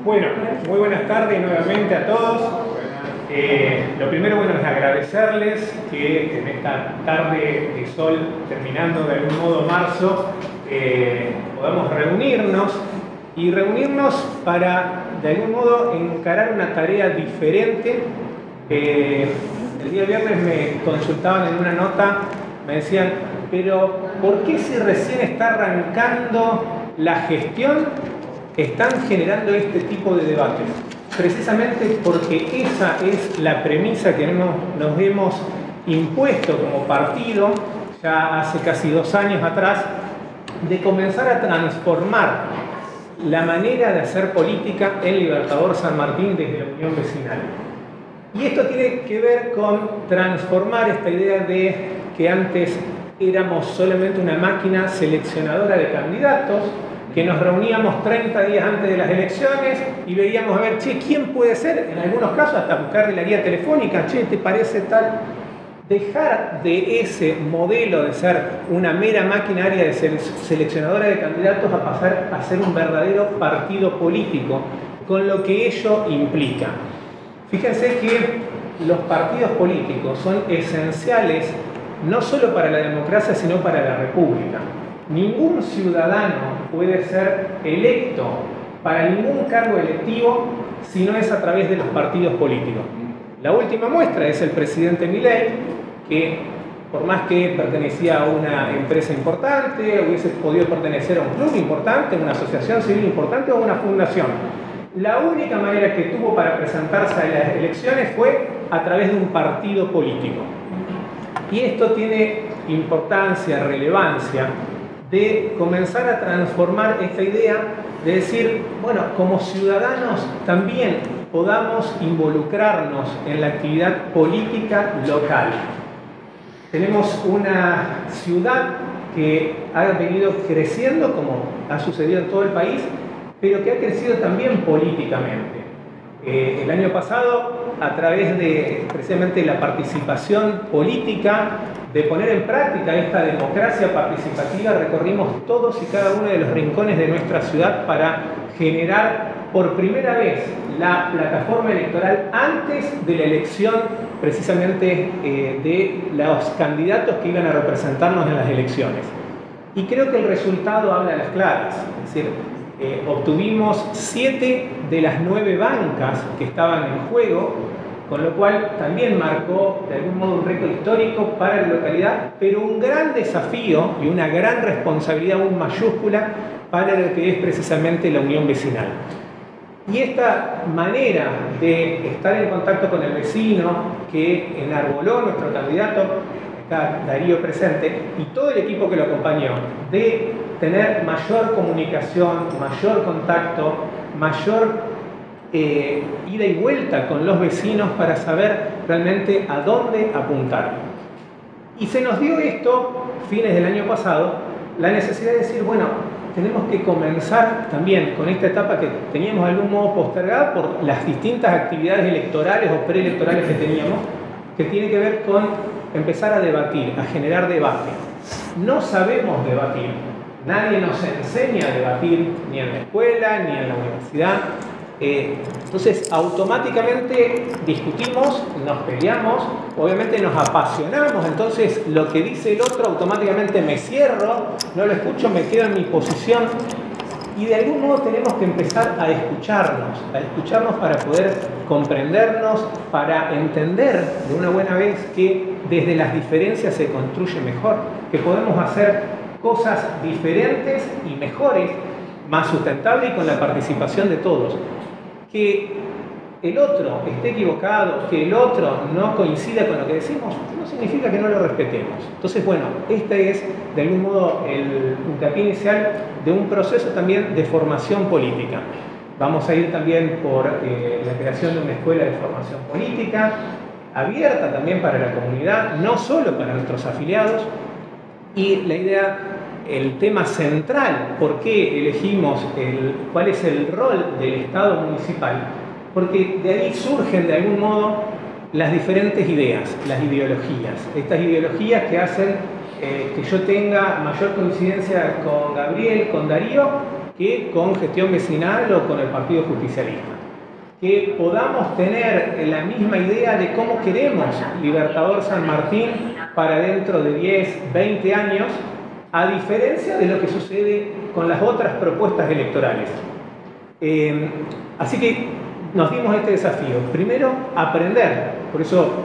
Bueno, muy buenas tardes nuevamente a todos. Lo primero, bueno, es agradecerles que en esta tarde de sol, terminando de algún modo marzo, podamos reunirnos para, de algún modo, encarar una tarea diferente. El día viernes me consultaban en una nota, me decían, pero ¿por qué si recién está arrancando la gestión están generando este tipo de debates? Precisamente porque esa es la premisa que nos hemos impuesto como partido ya hace casi 2 años atrás, de comenzar a transformar la manera de hacer política en Libertador San Martín desde la Unión Vecinal. Y esto tiene que ver con transformar esta idea de que antes éramos solamente una máquina seleccionadora de candidatos, que nos reuníamos 30 días antes de las elecciones y veíamos a ver, che, ¿quién puede ser? En algunos casos hasta buscarle la guía telefónica, che, ¿te parece tal? Dejar de ese modelo de ser una mera maquinaria de seleccionadora de candidatos a pasar a ser un verdadero partido político, con lo que ello implica. Fíjense que los partidos políticos son esenciales no solo para la democracia, sino para la república. Ningún ciudadano puede ser electo para ningún cargo electivo si no es a través de los partidos políticos. La última muestra es el presidente Milei, que por más que pertenecía a una empresa importante, hubiese podido pertenecer a un club importante, a una asociación civil importante o a una fundación. La única manera que tuvo para presentarse a las elecciones fue a través de un partido político. Y esto tiene importancia, relevancia, de comenzar a transformar esta idea de decir, bueno, como ciudadanos también podamos involucrarnos en la actividad política local. Tenemos una ciudad que ha venido creciendo, como ha sucedido en todo el país, pero que ha crecido también políticamente. El año pasado, a través de precisamente la participación política, de poner en práctica esta democracia participativa, recorrimos todos y cada uno de los rincones de nuestra ciudad para generar por primera vez la plataforma electoral antes de la elección precisamente de los candidatos que iban a representarnos en las elecciones. Y creo que el resultado habla a las claras, es decir, obtuvimos 7 de las 9 bancas que estaban en juego, con lo cual también marcó de algún modo un récord histórico para la localidad, pero un gran desafío y una gran responsabilidad aún mayúscula para lo que es precisamente la Unión Vecinal. Y esta manera de estar en contacto con el vecino que enarboló nuestro candidato, está Darío presente, y todo el equipo que lo acompañó, de tener mayor comunicación, mayor contacto, mayor ida y vuelta con los vecinos para saber realmente a dónde apuntar. Y se nos dio esto, fines del año pasado, la necesidad de decir, bueno, tenemos que comenzar también con esta etapa que teníamos de algún modo postergada por las distintas actividades electorales o preelectorales que teníamos, que tiene que ver con empezar a debatir, a generar debate. No sabemos debatir, nadie nos enseña a debatir, ni en la escuela, ni en la universidad. Entonces automáticamente discutimos, nos peleamos, obviamente nos apasionamos, entonces lo que dice el otro automáticamente me cierro, no lo escucho, me quedo en mi posición, y de algún modo tenemos que empezar a escucharnos para poder comprendernos, para entender de una buena vez que desde las diferencias se construye mejor, que podemos hacer cosas diferentes y mejores, más sustentables y con la participación de todos. Que el otro esté equivocado, que el otro no coincida con lo que decimos, no significa que no lo respetemos. Entonces, bueno, este es de algún modo el puntapié inicial de un proceso también de formación política. Vamos a ir también por la creación de una escuela de formación política, abierta también para la comunidad, no solo para nuestros afiliados, y la idea, el tema central, por qué elegimos cuál es el rol del Estado municipal, porque de ahí surgen de algún modo las diferentes ideas, las ideologías. Estas ideologías que hacen que yo tenga mayor coincidencia con Gabriel, con Darío, que con gestión vecinal o con el Partido Justicialista. Que podamos tener la misma idea de cómo queremos Libertador San Martín para dentro de 10, 20 años, a diferencia de lo que sucede con las otras propuestas electorales. Así que nos dimos este desafío. Primero, aprender. Por eso,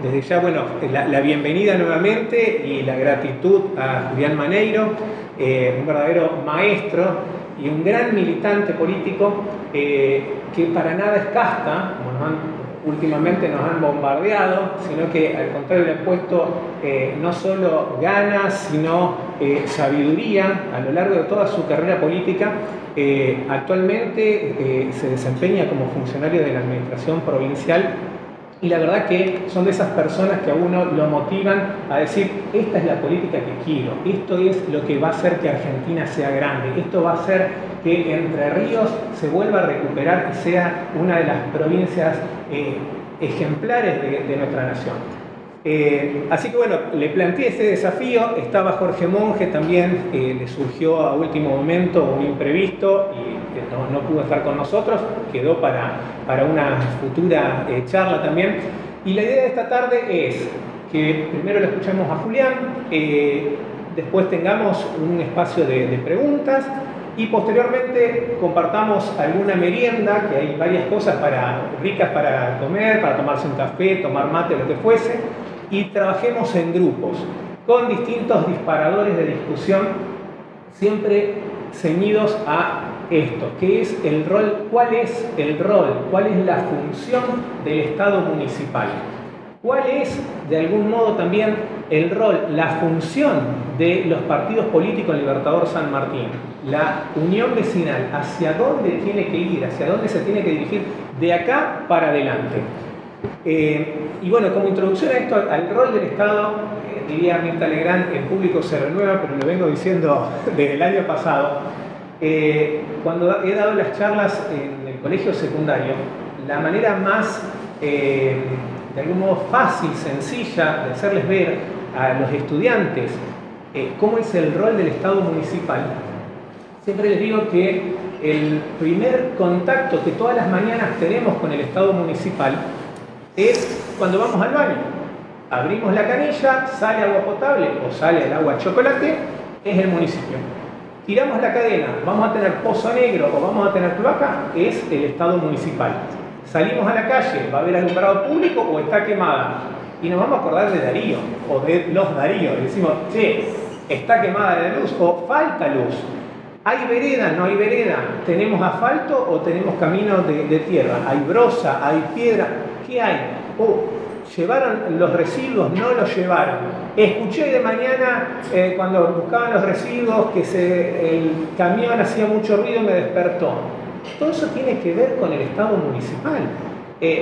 desde ya, bueno, la bienvenida nuevamente y la gratitud a Julián Maneiro, un verdadero maestro y un gran militante político que para nada es casta, como últimamente nos han bombardeado, sino que al contrario le han puesto no solo ganas, sino sabiduría a lo largo de toda su carrera política. Actualmente se desempeña como funcionario de la administración provincial y la verdad que son de esas personas que a uno lo motivan a decir, esta es la política que quiero, esto es lo que va a hacer que Argentina sea grande, esto va a hacer que Entre Ríos se vuelva a recuperar y sea una de las provincias ejemplares de nuestra nación. Así que bueno, le planteé ese desafío, estaba Jorge Monge también, le surgió a último momento un imprevisto y no pudo estar con nosotros, quedó para una futura charla también. Y la idea de esta tarde es que primero lo escuchemos a Julián, después tengamos un espacio de preguntas y posteriormente compartamos alguna merienda, que hay varias cosas ricas para comer, para tomarse un café, tomar mate, lo que fuese, y trabajemos en grupos, con distintos disparadores de discusión, siempre ceñidos a esto, que es el rol, cuál es el rol, cuál es la función del Estado municipal, cuál es, de algún modo también, el rol, la función de los partidos políticos en Libertador San Martín, la unión vecinal, hacia dónde tiene que ir, hacia dónde se tiene que dirigir de acá para adelante. Y bueno, como introducción a esto, al rol del Estado, diría Mirta Legrand, el público se renueva, pero lo vengo diciendo desde el año pasado. Cuando he dado las charlas en el colegio secundario, la manera más, de algún modo fácil, sencilla, de hacerles ver a los estudiantes cómo es el rol del Estado municipal, siempre les digo que el primer contacto que todas las mañanas tenemos con el Estado municipal es cuando vamos al baño. Abrimos la canilla, sale agua potable o sale el agua chocolate, es el municipio. Tiramos la cadena, vamos a tener pozo negro o vamos a tener cloaca, es el Estado municipal. Salimos a la calle, va a haber alumbrado público o está quemada. Y nos vamos a acordar de Darío o de los Darío. Decimos, che, está quemada la luz o falta luz. ¿Hay vereda? ¿No hay vereda? ¿Tenemos asfalto o tenemos camino de tierra? ¿Hay brosa? ¿Hay piedra? ¿Qué hay? ¿Llevaron los residuos? ¿No los llevaron? Escuché de mañana, cuando buscaban los residuos, que el camión hacía mucho ruido y me despertó. Todo eso tiene que ver con el Estado municipal.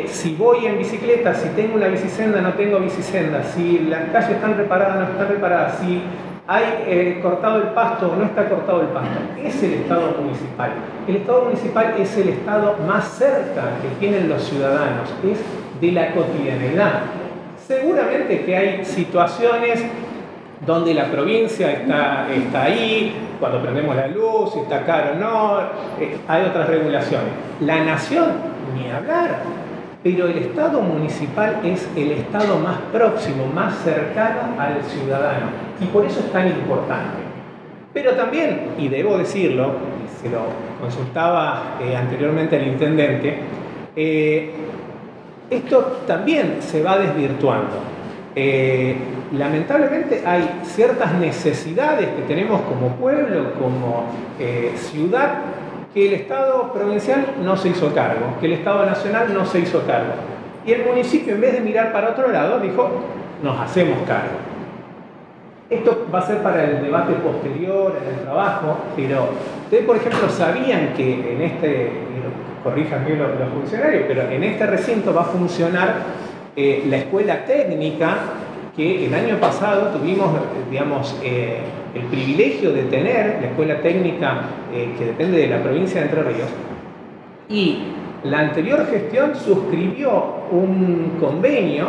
Si voy en bicicleta, si tengo una bicisenda, no tengo bicisenda, si las calles están reparadas, no están reparadas, si hay cortado el pasto o no está cortado el pasto. Es el Estado municipal. El Estado municipal es el Estado más cerca que tienen los ciudadanos, es de la cotidianidad. Seguramente que hay situaciones donde la provincia está ahí, cuando prendemos la luz, si está caro o no, hay otras regulaciones. La nación, ni hablar, pero el Estado municipal es el Estado más próximo, más cercano al ciudadano, y por eso es tan importante. Pero también, y debo decirlo, se lo consultaba anteriormente al intendente, esto también se va desvirtuando. Lamentablemente hay ciertas necesidades que tenemos como pueblo, como ciudad, que el Estado provincial no se hizo cargo, que el Estado nacional no se hizo cargo. Y el municipio, en vez de mirar para otro lado, dijo, nos hacemos cargo. Esto va a ser para el debate posterior, en el trabajo, pero ustedes, por ejemplo, sabían que en este, corríjanme los funcionarios, pero en este recinto va a funcionar la escuela técnica que el año pasado tuvimos, digamos, el privilegio de tener, la escuela técnica que depende de la provincia de Entre Ríos, y la anterior gestión suscribió un convenio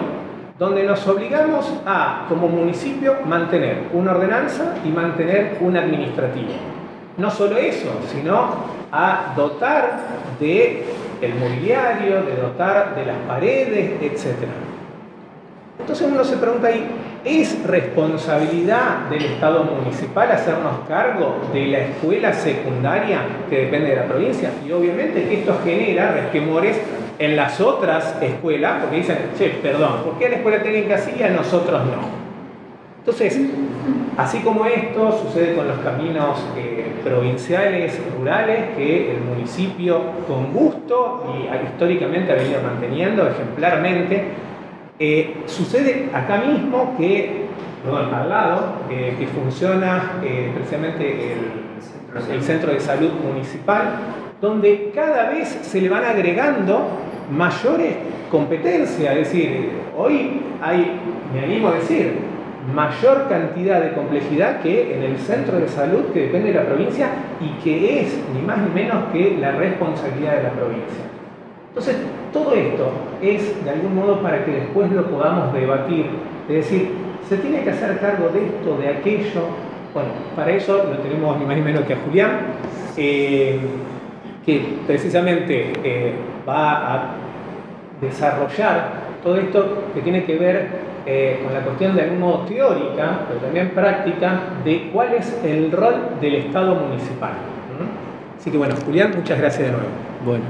donde nos obligamos a, como municipio, mantener una ordenanza y mantener un administrativo. no solo eso, sino a dotar del mobiliario, de dotar de las paredes, etc. Entonces uno se pregunta ahí, ¿es responsabilidad del Estado municipal hacernos cargo de la escuela secundaria que depende de la provincia? Y obviamente que esto genera resquemores en las otras escuelas, porque dicen, che, perdón, ¿por qué a la escuela técnica sí y a nosotros no? Entonces, así como esto sucede con los caminos provinciales, rurales, que el municipio con gusto y históricamente ha venido manteniendo ejemplarmente, sucede acá mismo que, al lado, que funciona precisamente el centro de salud municipal, donde cada vez se le van agregando mayores competencias. Es decir, hoy hay, me animo a decir, mayor cantidad de complejidad que en el centro de salud que depende de la provincia y que es ni más ni menos que la responsabilidad de la provincia. Entonces, todo esto es de algún modo para que después lo podamos debatir, es decir, se tiene que hacer cargo de esto, de aquello. Bueno, para eso lo tenemos ni más ni menos que a Julián, que precisamente va a desarrollar todo esto que tiene que ver con la cuestión de algún modo teórica, pero también práctica, de cuál es el rol del Estado municipal. Así que bueno, Julián, muchas gracias de nuevo. Bueno.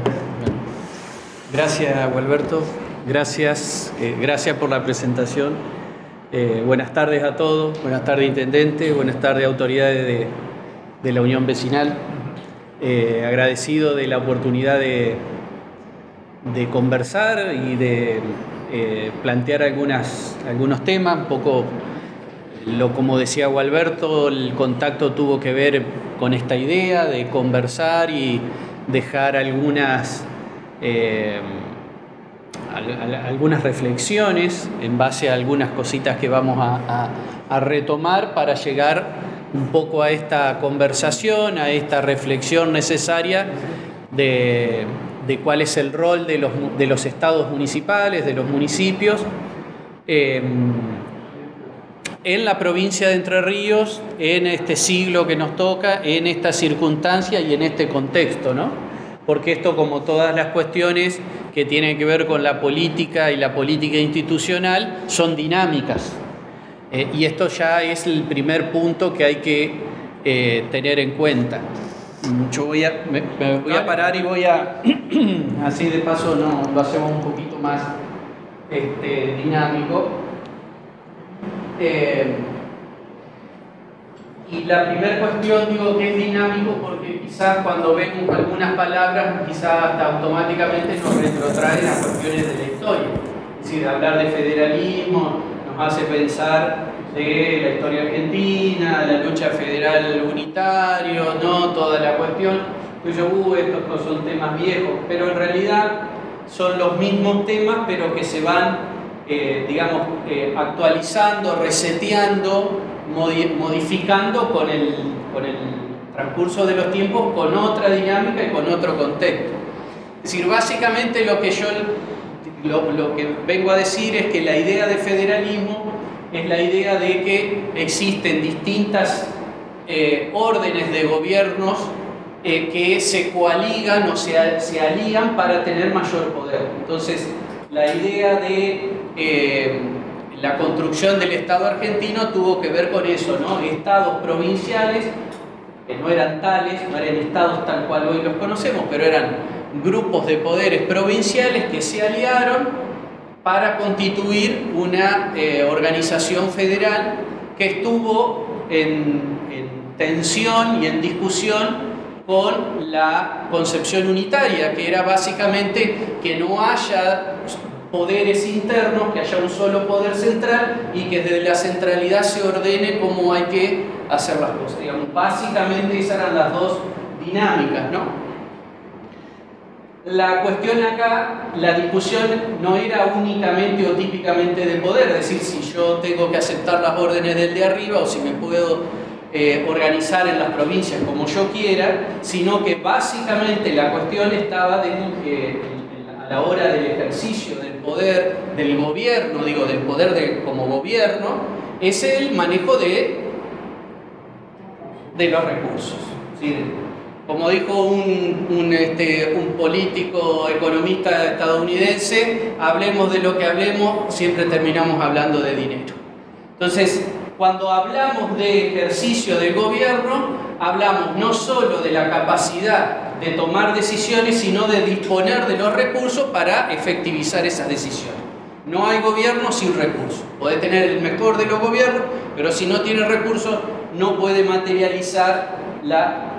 Gracias, Gualberto. Gracias por la presentación. Buenas tardes a todos. Buenas tardes, Intendente. Buenas tardes, autoridades de la Unión Vecinal. Agradecido de la oportunidad de conversar y de plantear algunos temas. Un poco, como decía Gualberto, el contacto tuvo que ver con esta idea de conversar y dejar algunas reflexiones en base a algunas cositas que vamos a retomar para llegar un poco a esta conversación, a esta reflexión necesaria de cuál es el rol de los estados municipales, de los municipios en la provincia de Entre Ríos, en este siglo que nos toca, en esta circunstancia y en este contexto, ¿no? Porque esto, como todas las cuestiones que tienen que ver con la política y la política institucional, son dinámicas. Y esto ya es el primer punto que hay que tener en cuenta. Yo me voy a parar y voy a, así de paso lo hacemos un poquito más dinámico. Y la primera cuestión, digo que es dinámico porque quizás cuando vemos algunas palabras, quizás hasta automáticamente nos retrotraen a cuestiones de la historia. Es decir, hablar de federalismo nos hace pensar de la historia argentina, la lucha federal unitario, ¿no? Toda la cuestión. Pues estos son temas viejos, pero en realidad son los mismos temas, pero que se van, actualizando, reseteando, modificando con el transcurso de los tiempos, con otra dinámica y con otro contexto. Es decir, básicamente lo que vengo a decir es que la idea de federalismo es la idea de que existen distintas órdenes de gobiernos que se coaligan o se alían para tener mayor poder. Entonces, la idea de la construcción del Estado argentino tuvo que ver con eso, ¿no? Estados provinciales, que no eran tales, no eran estados tal cual hoy los conocemos, pero eran grupos de poderes provinciales que se aliaron para constituir una organización federal que estuvo en tensión y en discusión con la concepción unitaria, que era básicamente que no haya poderes internos, que haya un solo poder central y que desde la centralidad se ordene cómo hay que hacer las cosas. Digamos, básicamente esas eran las dos dinámicas, ¿no? La cuestión acá, la discusión no era únicamente o típicamente de poder, es decir, si yo tengo que aceptar las órdenes del de arriba o si me puedo organizar en las provincias como yo quiera, sino que básicamente la cuestión estaba a la hora del ejercicio del poder del gobierno, del poder como gobierno, es el manejo de los recursos. ¿sí? Como dijo un político economista estadounidense, hablemos de lo que hablemos, siempre terminamos hablando de dinero. Entonces, cuando hablamos de ejercicio del gobierno, hablamos no solo de la capacidad de tomar decisiones, sino de disponer de los recursos para efectivizar esas decisiones. No hay gobierno sin recursos. Puede tener el mejor de los gobiernos, pero si no tiene recursos, no puede materializar la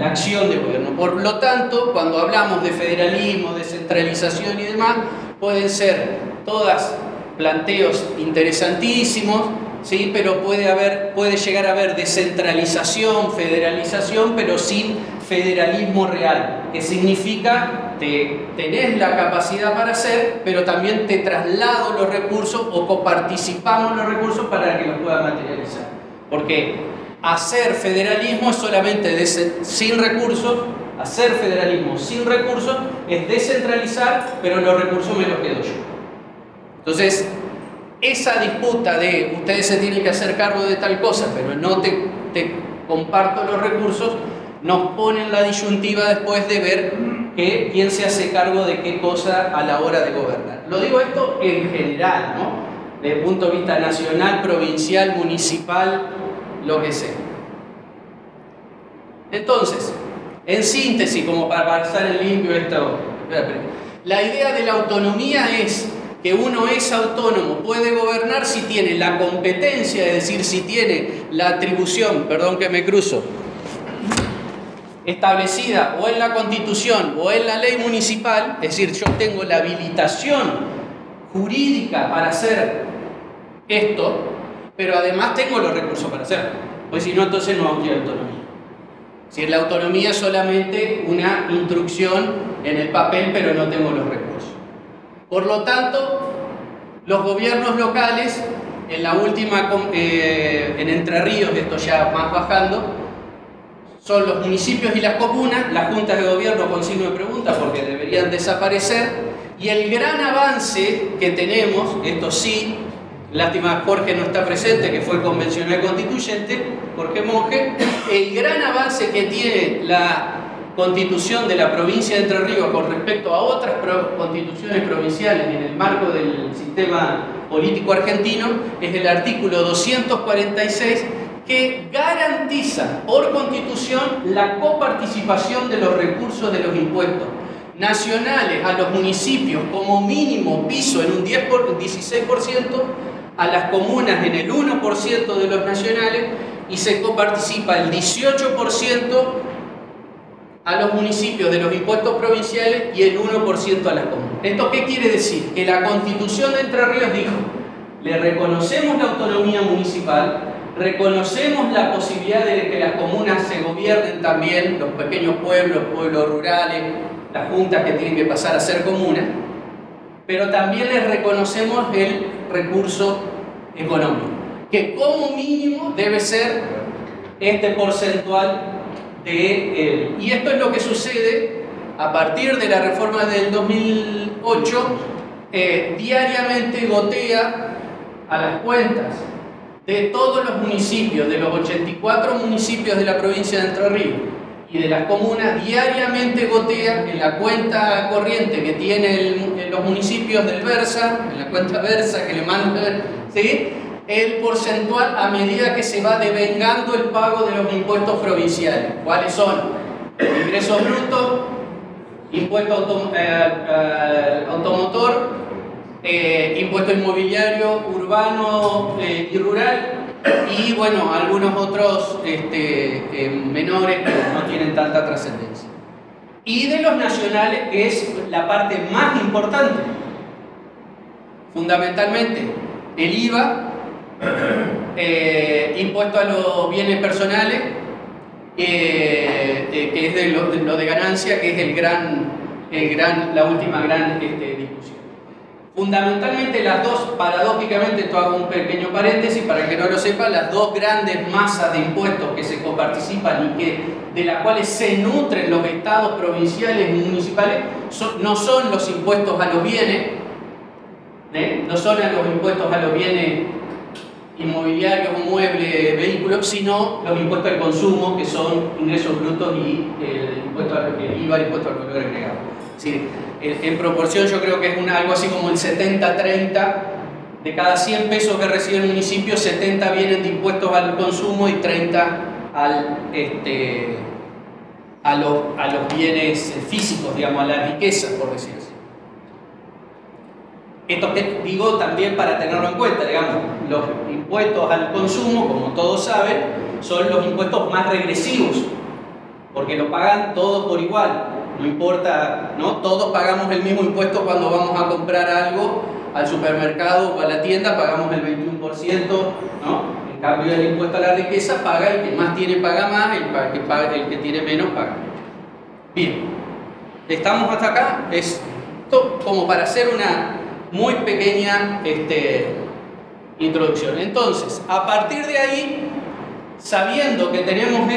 acción del gobierno. Por lo tanto, cuando hablamos de federalismo, descentralización y demás, pueden ser todas planteos interesantísimos, ¿sí? Pero puede llegar a haber descentralización, federalización, pero sin federalismo real, que significa que tenés la capacidad para hacer, pero también te traslado los recursos o coparticipamos los recursos para que los puedas materializar. Porque hacer federalismo es solamente sin recursos, hacer federalismo sin recursos es descentralizar, pero los recursos me los quedo yo. Entonces, esa disputa de ustedes se tienen que hacer cargo de tal cosa, pero no te comparto los recursos, nos pone en la disyuntiva después de ver quién se hace cargo de qué cosa a la hora de gobernar. Lo digo esto en general, ¿no? Desde el punto de vista nacional, provincial, municipal, lo que sea. Entonces, en síntesis, como para pasar en limpio esto, la idea de la autonomía es que uno es autónomo, puede gobernar si tiene la competencia, es decir, si tiene la atribución, perdón que me cruzo, establecida o en la Constitución o en la ley municipal, es decir, yo tengo la habilitación jurídica para hacer esto, pero además tengo los recursos para hacerlo, pues si no, entonces no habría autonomía. Si la autonomía es solamente una instrucción en el papel, pero no tengo los recursos. Por lo tanto, los gobiernos locales, en la última, en Entre Ríos, esto ya más bajando, son los municipios y las comunas, las juntas de gobierno con signo de pregunta porque deberían desaparecer, y el gran avance que tenemos, esto sí, lástima Jorge no está presente, que fue convencional constituyente, Jorge Monge, el gran avance que tiene la Constitución de la provincia de Entre Ríos con respecto a otras constituciones provinciales en el marco del sistema político argentino es el artículo 246, que garantiza por Constitución la coparticipación de los recursos de los impuestos nacionales a los municipios como mínimo piso en un 16%, a las comunas en el 1% de los nacionales, y se coparticipa el 18% a los municipios de los impuestos provinciales y el 1% a las comunas. ¿Esto qué quiere decir? Que la Constitución de Entre Ríos dijo, le reconocemos la autonomía municipal, reconocemos la posibilidad de que las comunas se gobiernen también, los pequeños pueblos, pueblos rurales, las juntas que tienen que pasar a ser comunas, pero también les reconocemos el recurso económico, que como mínimo debe ser este porcentual y esto es lo que sucede a partir de la reforma del 2008, diariamente gotea a las cuentas de todos los municipios, de los 84 municipios de la provincia de Entre Ríos y de las comunas, diariamente gotea en la cuenta corriente que tienen los municipios del Versa, en la cuenta Versa que le mandan, ¿sí?, el porcentual a medida que se va devengando el pago de los impuestos provinciales. ¿Cuáles son? Ingresos brutos, impuesto automotor, impuesto inmobiliario, urbano y rural, y bueno, algunos otros menores que no tienen tanta trascendencia. Y de los nacionales, que es la parte más importante, fundamentalmente el IVA, impuesto a los bienes personales, que es de lo de ganancia, que es la última gran discusión. Fundamentalmente las dos, paradójicamente, esto hago un pequeño paréntesis para que no lo sepa, las dos grandes masas de impuestos que se coparticipan y de las cuales se nutren los estados provinciales y municipales no son los impuestos a los bienes, no son los impuestos a los bienes inmobiliarios, muebles, vehículos, sino los impuestos al consumo, que son ingresos brutos y el IVA, el impuesto al valor agregado. Es decir, en proporción yo creo que es algo así como el 70-30, de cada 100 pesos que recibe el municipio, 70 vienen de impuestos al consumo y 30 a los bienes físicos, digamos, a la riqueza, por decir así. Esto que digo también para tenerlo en cuenta, digamos, los impuestos al consumo, como todos saben, son los impuestos más regresivos, porque lo pagan todos por igual, no importa, ¿no? Todos pagamos el mismo impuesto cuando vamos a comprar algo al supermercado o a la tienda, pagamos el 21%, ¿no? En cambio, el impuesto a la riqueza paga, el que más tiene paga más, el que tiene menos paga. Bien, estamos hasta acá, esto como para hacer una muy pequeña introducción. Entonces, a partir de ahí, sabiendo que tenemos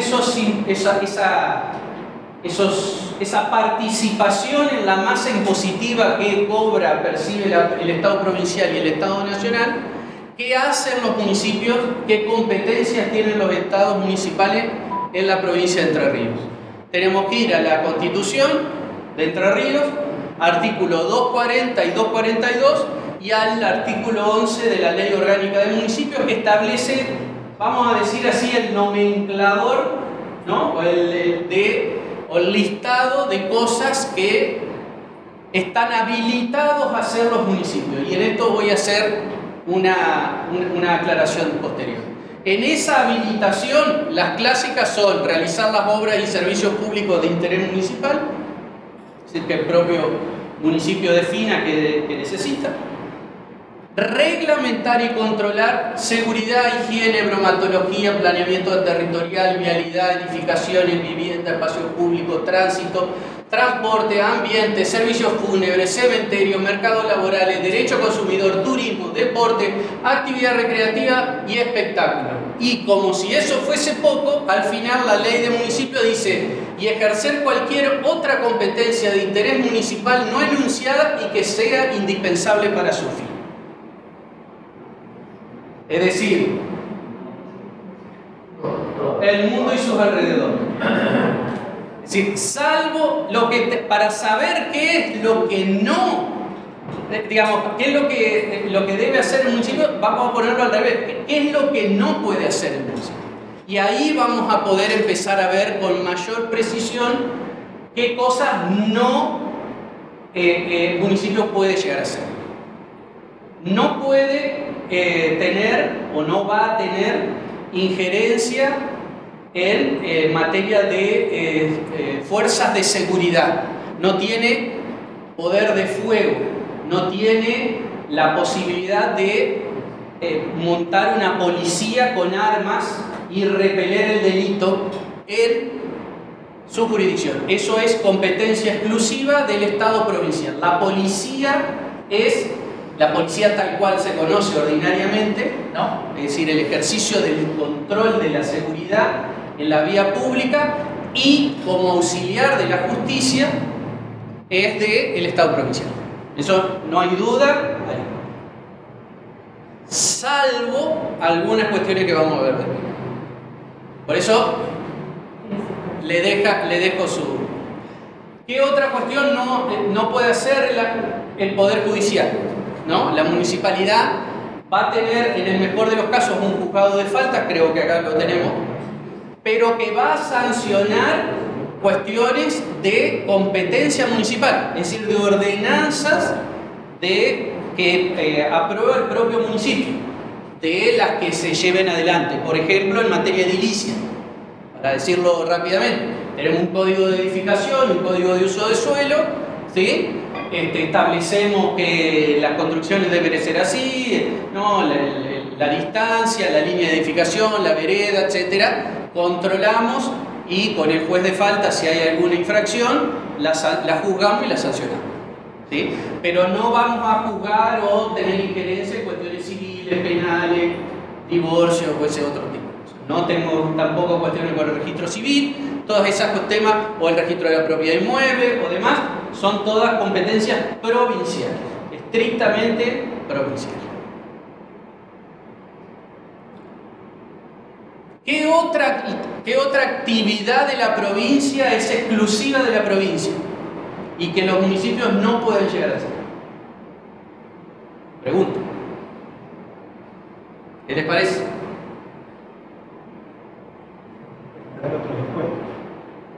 esa participación en la masa impositiva que percibe el Estado provincial y el Estado nacional, ¿qué hacen los municipios? ¿Qué competencias tienen los estados municipales en la provincia de Entre Ríos? Tenemos que ir a la Constitución de Entre Ríos, artículo 240 y 242, y al artículo 11 de la Ley Orgánica del Municipio, que establece, vamos a decir así, el nomenclador, ¿no? o el listado de cosas que están habilitados a hacer los municipios. Y en esto voy a hacer una aclaración posterior. En esa habilitación, las clásicas son realizar las obras y servicios públicos de interés municipal, es decir, que el propio municipio defina que necesita. Reglamentar y controlar seguridad, higiene, bromatología, planeamiento territorial, vialidad, edificaciones, vivienda, espacio público, tránsito, transporte, ambiente, servicios fúnebres, cementerio, mercados laborales, derecho consumidor, turismo, deporte, actividad recreativa y espectáculo. Y como si eso fuese poco, al final la ley de municipio dice: y ejercer cualquier otra competencia de interés municipal no enunciada y que sea indispensable para su fin. Es decir, el mundo y sus alrededores. Es decir, salvo para saber qué es lo que no, digamos, qué es lo que debe hacer el municipio, vamos a ponerlo al revés, qué es lo que no puede hacer el municipio. Y ahí vamos a poder empezar a ver con mayor precisión qué cosas el municipio puede llegar a hacer. No puede tener o no va a tener injerencia en materia de fuerzas de seguridad. No tiene poder de fuego, no tiene la posibilidad de montar una policía con armas y repeler el delito en su jurisdicción. Eso es competencia exclusiva del Estado provincial. La policía es la policía tal cual se conoce ordinariamente, ¿no? Es decir, el ejercicio del control de la seguridad en la vía pública, y como auxiliar de la justicia es del Estado provincial. Eso no hay duda, salvo algunas cuestiones que vamos a ver después. Por eso le dejo su... ¿Qué otra cuestión no puede hacer el Poder Judicial? ¿No? La municipalidad va a tener, en el mejor de los casos, un juzgado de faltas, creo que acá lo tenemos, pero que va a sancionar cuestiones de competencia municipal, es decir, de ordenanzas que aprueba el propio municipio, de las que se lleven adelante. Por ejemplo, en materia edilicia, para decirlo rápidamente, tenemos un código de edificación, un código de uso de suelo, ¿sí? Establecemos que las construcciones deben ser así, ¿no? La distancia, la línea de edificación, la vereda, etc. Controlamos, y con el juez de falta, si hay alguna infracción, la juzgamos y la sancionamos, ¿sí? Pero no vamos a juzgar o tener injerencia en cuestiones civiles, penales, divorcios o ese otro tipo. No tengo tampoco cuestiones con el registro civil, todos esos temas, o el registro de la propiedad inmueble o demás, son todas competencias provinciales, estrictamente provinciales. ¿Qué otra actividad de la provincia es exclusiva de la provincia y que los municipios no pueden llegar a hacer? Pregunta. ¿Qué les parece?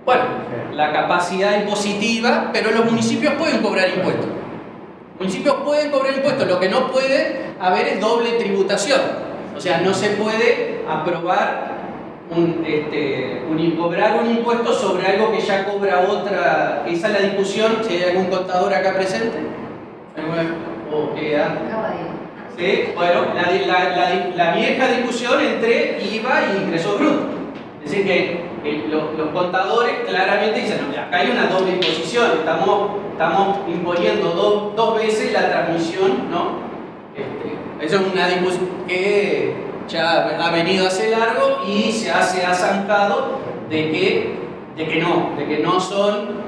Bueno, la capacidad impositiva, pero los municipios pueden cobrar impuestos. Los municipios pueden cobrar impuestos, lo que no puede haber es doble tributación. O sea, no se puede aprobar cobrar un impuesto sobre algo que ya cobra otra. Esa es la discusión. Si hay algún contador acá presente. ¿Sí? Bueno, la vieja discusión entre IVA y ingreso bruto. Es decir, que los contadores claramente dicen, no, acá hay una doble imposición, estamos imponiendo dos veces la transmisión, ¿no? Eso es una discusión que ya ha venido hace largo y se ha zancado de que no son,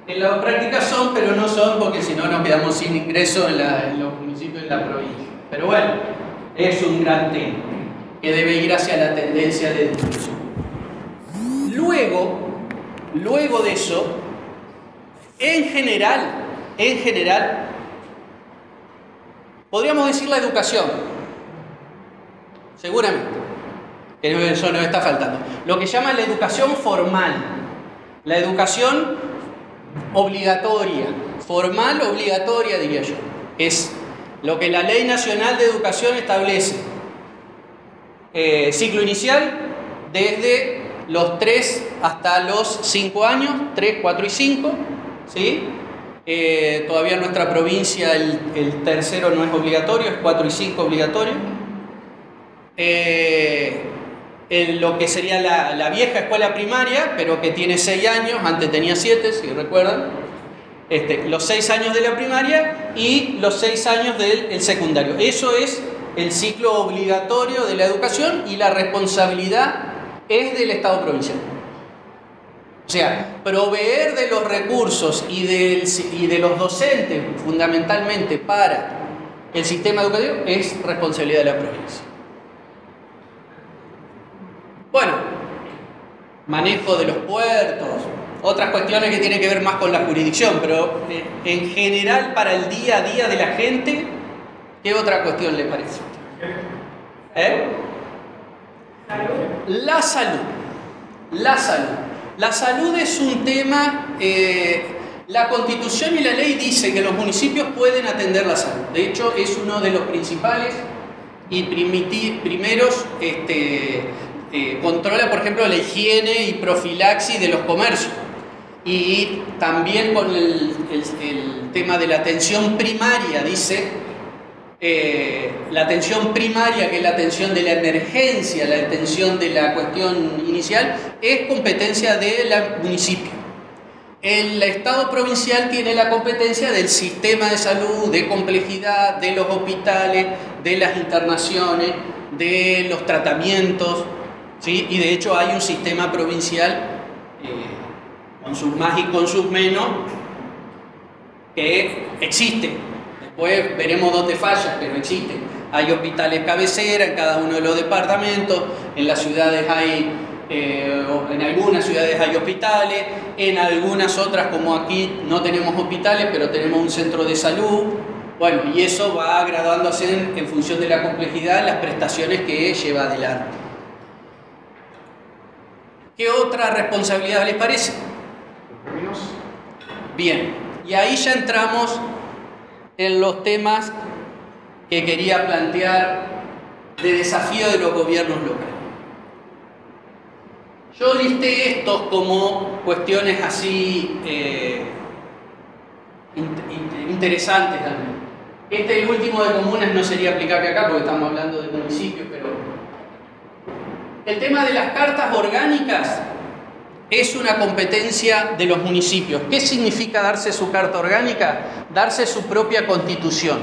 en la práctica son, pero no son, porque si no nos quedamos sin ingresos en los municipios de la provincia. Pero bueno, es un gran tema que debe ir hacia la tendencia de discusión. Luego de eso, en general, podríamos decir la educación, seguramente, que eso nos está faltando. Lo que llaman la educación formal, la educación obligatoria, formal obligatoria diría yo, es lo que la Ley Nacional de Educación establece. Ciclo inicial desde los 3 hasta los 5 años, 3, 4 y 5, ¿sí? Todavía en nuestra provincia el tercero no es obligatorio, es 4 y 5 obligatorio. Lo que sería la vieja escuela primaria, pero que tiene 6 años, antes tenía 7, si recuerdan. Los 6 años de la primaria y los 6 años del secundario. Eso es el ciclo obligatorio de la educación y la responsabilidad es del Estado provincial. O sea, proveer de los recursos y de los docentes fundamentalmente para el sistema educativo es responsabilidad de la provincia. Bueno, manejo de los puertos, otras cuestiones que tienen que ver más con la jurisdicción, pero en general para el día a día de la gente, ¿qué otra cuestión le parece? La salud. La salud es un tema, la Constitución y la ley dice que los municipios pueden atender la salud. De hecho, es uno de los principales y primeros controla, por ejemplo, la higiene y profilaxis de los comercios. Y también con el tema de la atención primaria, dice, la atención primaria, que es la atención de la emergencia, la atención de la cuestión inicial, es competencia del municipio. El Estado provincial tiene la competencia del sistema de salud, de complejidad, de los hospitales, de las internaciones, de los tratamientos, ¿sí? Y de hecho hay un sistema provincial, con sus más y con sus menos, que existe. Después veremos dónde falla, pero existe. Hay hospitales cabecera en cada uno de los departamentos, en las ciudades hay, en algunas ciudades hay hospitales, en algunas otras, como aquí, no tenemos hospitales, pero tenemos un centro de salud. Bueno, y eso va graduándose en función de la complejidad, las prestaciones que lleva adelante. ¿Qué otra responsabilidad les parece? Bien, y ahí ya entramos en los temas que quería plantear de desafío de los gobiernos locales. Yo listé estos como cuestiones así interesantes también. El último de comunas no sería aplicable acá porque estamos hablando de municipios, pero el tema de las cartas orgánicas es una competencia de los municipios. ¿Qué significa darse su carta orgánica? Darse su propia constitución.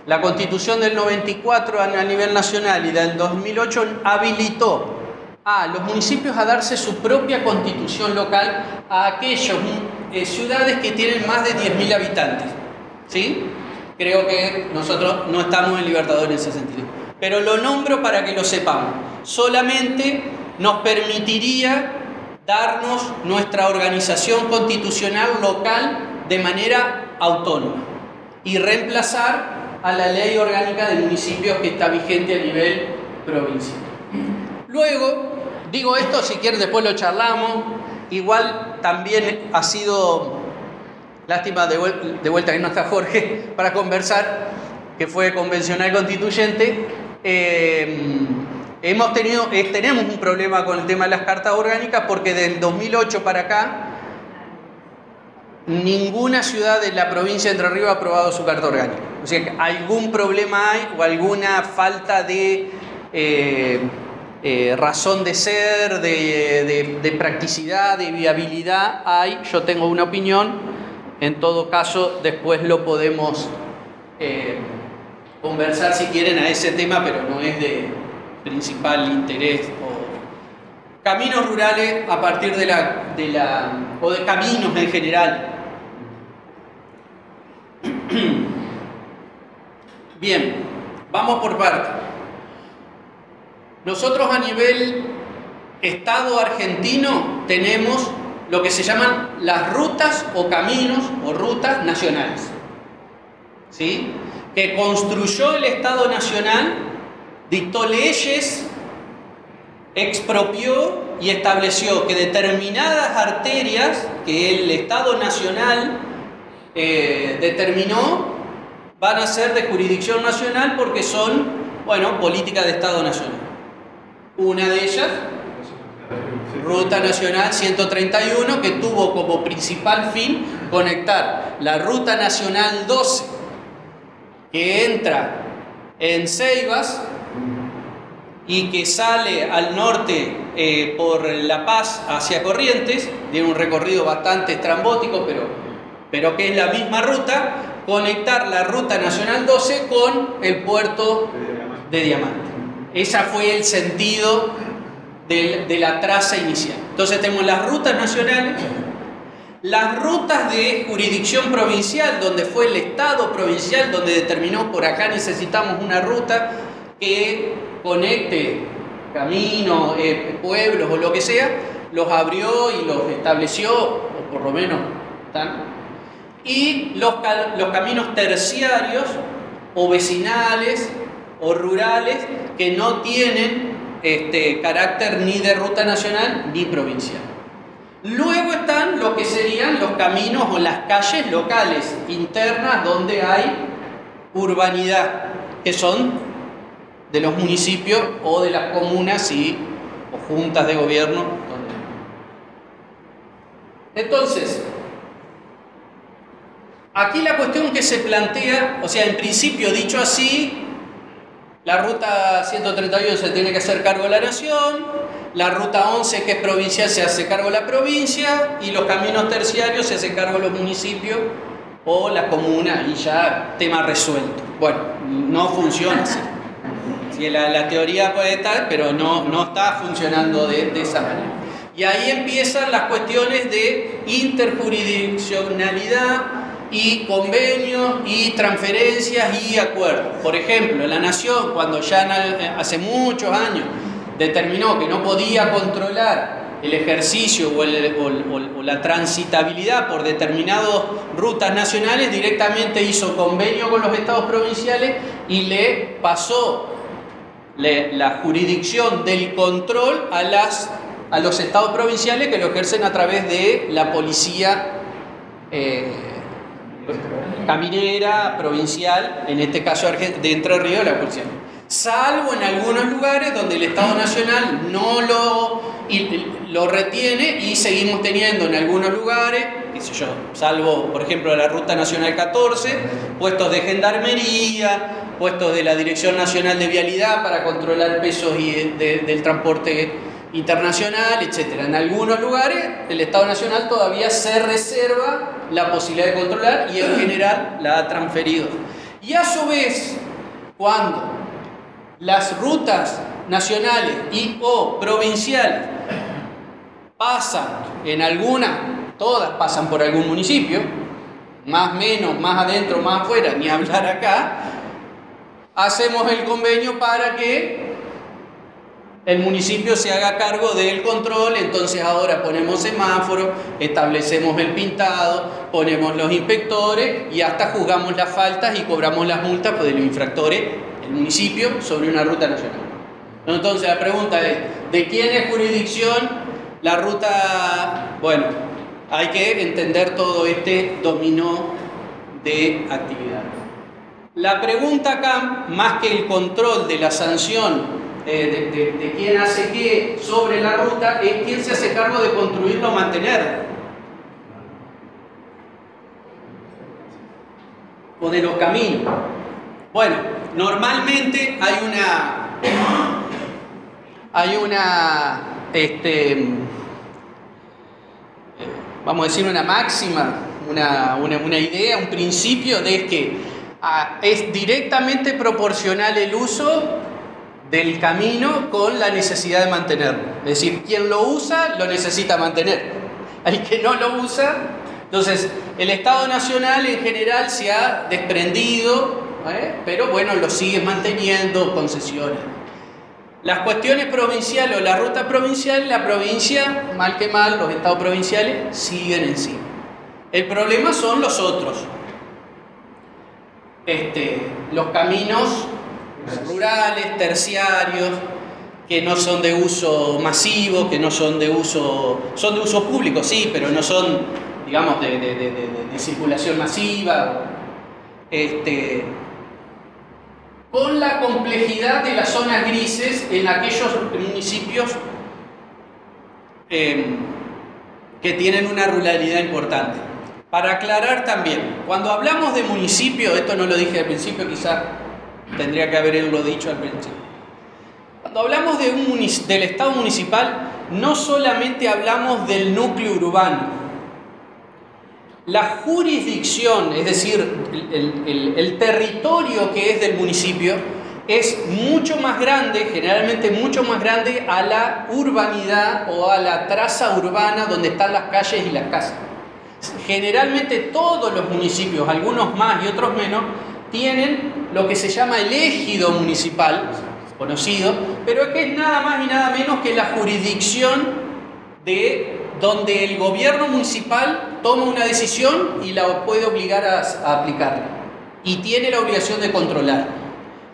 La constitución del 94 a nivel nacional y del 2008 habilitó a los municipios a darse su propia constitución local a aquellas ciudades que tienen más de 10.000 habitantes. ¿Sí? Creo que nosotros no estamos en Libertador en ese sentido. Pero lo nombro para que lo sepamos. solamente nos permitiría darnos nuestra organización constitucional local de manera autónoma y reemplazar a la ley orgánica de municipios que está vigente a nivel provincial. Luego, digo esto, si quieren después lo charlamos, igual también ha sido, lástima de vuelta que no está Jorge para conversar, que fue convencional constituyente, tenemos un problema con el tema de las cartas orgánicas porque del 2008 para acá ninguna ciudad de la provincia de Entre Ríos ha aprobado su carta orgánica. O sea que algún problema hay o alguna falta de razón de ser, de practicidad, de viabilidad hay. Yo tengo una opinión, en todo caso después lo podemos conversar si quieren a ese tema, pero no es de principal interés. Caminos rurales a partir o de caminos en general. Bien, vamos por partes. Nosotros a nivel Estado argentino tenemos lo que se llaman las rutas o caminos o rutas nacionales, ¿sí? Que construyó el Estado Nacional, dictó leyes, expropió y estableció que determinadas arterias que el Estado Nacional determinó van a ser de jurisdicción nacional porque son, bueno, política de Estado Nacional. Una de ellas, Ruta Nacional 131, que tuvo como principal fin conectar la Ruta Nacional 12, que entra en Ceibas y que sale al norte por La Paz hacia Corrientes, tiene un recorrido bastante estrambótico, pero que es la misma ruta, conectar la Ruta Nacional 12 con el puerto de Diamante. Ese fue el sentido de la traza inicial. Entonces tenemos las rutas nacionales, las rutas de jurisdicción provincial, donde fue el Estado provincial, donde determinó por acá necesitamos una ruta que conecte caminos, pueblos o lo que sea, los abrió y los estableció, o por lo menos están. Y los caminos terciarios o vecinales o rurales que no tienen carácter ni de ruta nacional ni provincial. Luego están lo que serían los caminos o las calles locales internas donde hay urbanidad, que son de los municipios o de las comunas o juntas de gobierno. Entonces, aquí la cuestión que se plantea, o sea, en principio dicho así, la ruta 131 se tiene que hacer cargo de la nación, la ruta 11 que es provincial se hace cargo de la provincia y los caminos terciarios se hacen cargo de los municipios o la comuna y ya tema resuelto. Bueno, no funciona así. Sí, la teoría puede estar, pero no está funcionando de esa manera. Y ahí empiezan las cuestiones de interjurisdiccionalidad y convenios y transferencias y acuerdos. Por ejemplo, la Nación, cuando ya hace muchos años determinó que no podía controlar el ejercicio o la transitabilidad por determinadas rutas nacionales, directamente hizo convenio con los estados provinciales y le pasó la jurisdicción del control a los estados provinciales, que lo ejercen a través de la policía caminera provincial, en este caso de Entre Ríos, la policía. Salvo en algunos lugares donde el Estado Nacional no lo retiene y seguimos teniendo en algunos lugares, qué sé yo, salvo por ejemplo la Ruta Nacional 14, puestos de gendarmería, puestos de la Dirección Nacional de Vialidad para controlar pesos del transporte internacional, etc. En algunos lugares el Estado Nacional todavía se reserva la posibilidad de controlar y en general la ha transferido. Y a su vez, cuando las rutas nacionales y o provinciales pasan en todas pasan por algún municipio, más menos, más adentro, más afuera, ni hablar acá, hacemos el convenio para que el municipio se haga cargo del control. Entonces ahora ponemos semáforos, establecemos el pintado, ponemos los inspectores y hasta juzgamos las faltas y cobramos las multas de los infractores, el municipio, sobre una ruta nacional. Entonces la pregunta es, ¿de quién es jurisdicción la ruta? Bueno, hay que entender todo este dominó de actividades. La pregunta acá, más que el control de la sanción de quién hace qué sobre la ruta, es quién se hace cargo de construirla o mantenerla. O de los caminos. Bueno, normalmente vamos a decir una máxima, una idea, un principio de que es directamente proporcional el uso del camino con la necesidad de mantenerlo. Es decir, quien lo usa lo necesita mantener. El que no lo usa, entonces el Estado Nacional en general se ha desprendido, pero bueno, lo sigue manteniendo, concesiones. Las cuestiones provinciales o la ruta provincial, la provincia, mal que mal, los estados provinciales siguen encima. El problema son los otros. Los caminos rurales, terciarios, que no son de uso masivo, que no son de uso público, sí, pero no son, digamos, de circulación masiva. Con la complejidad de las zonas grises en aquellos municipios que tienen una ruralidad importante. Para aclarar también, cuando hablamos de municipio, esto no lo dije al principio, quizás tendría que haberlo dicho al principio. Cuando hablamos del Estado municipal, no solamente hablamos del núcleo urbano. La jurisdicción, es decir, el territorio que es del municipio, es mucho más grande, generalmente mucho más grande a la urbanidad o a la traza urbana donde están las calles y las casas. Generalmente todos los municipios, algunos más y otros menos, tienen lo que se llama el ejido municipal, conocido, pero que es nada más y nada menos que la jurisdicción de donde el gobierno municipal toma una decisión y la puede obligar a aplicarla y tiene la obligación de controlar.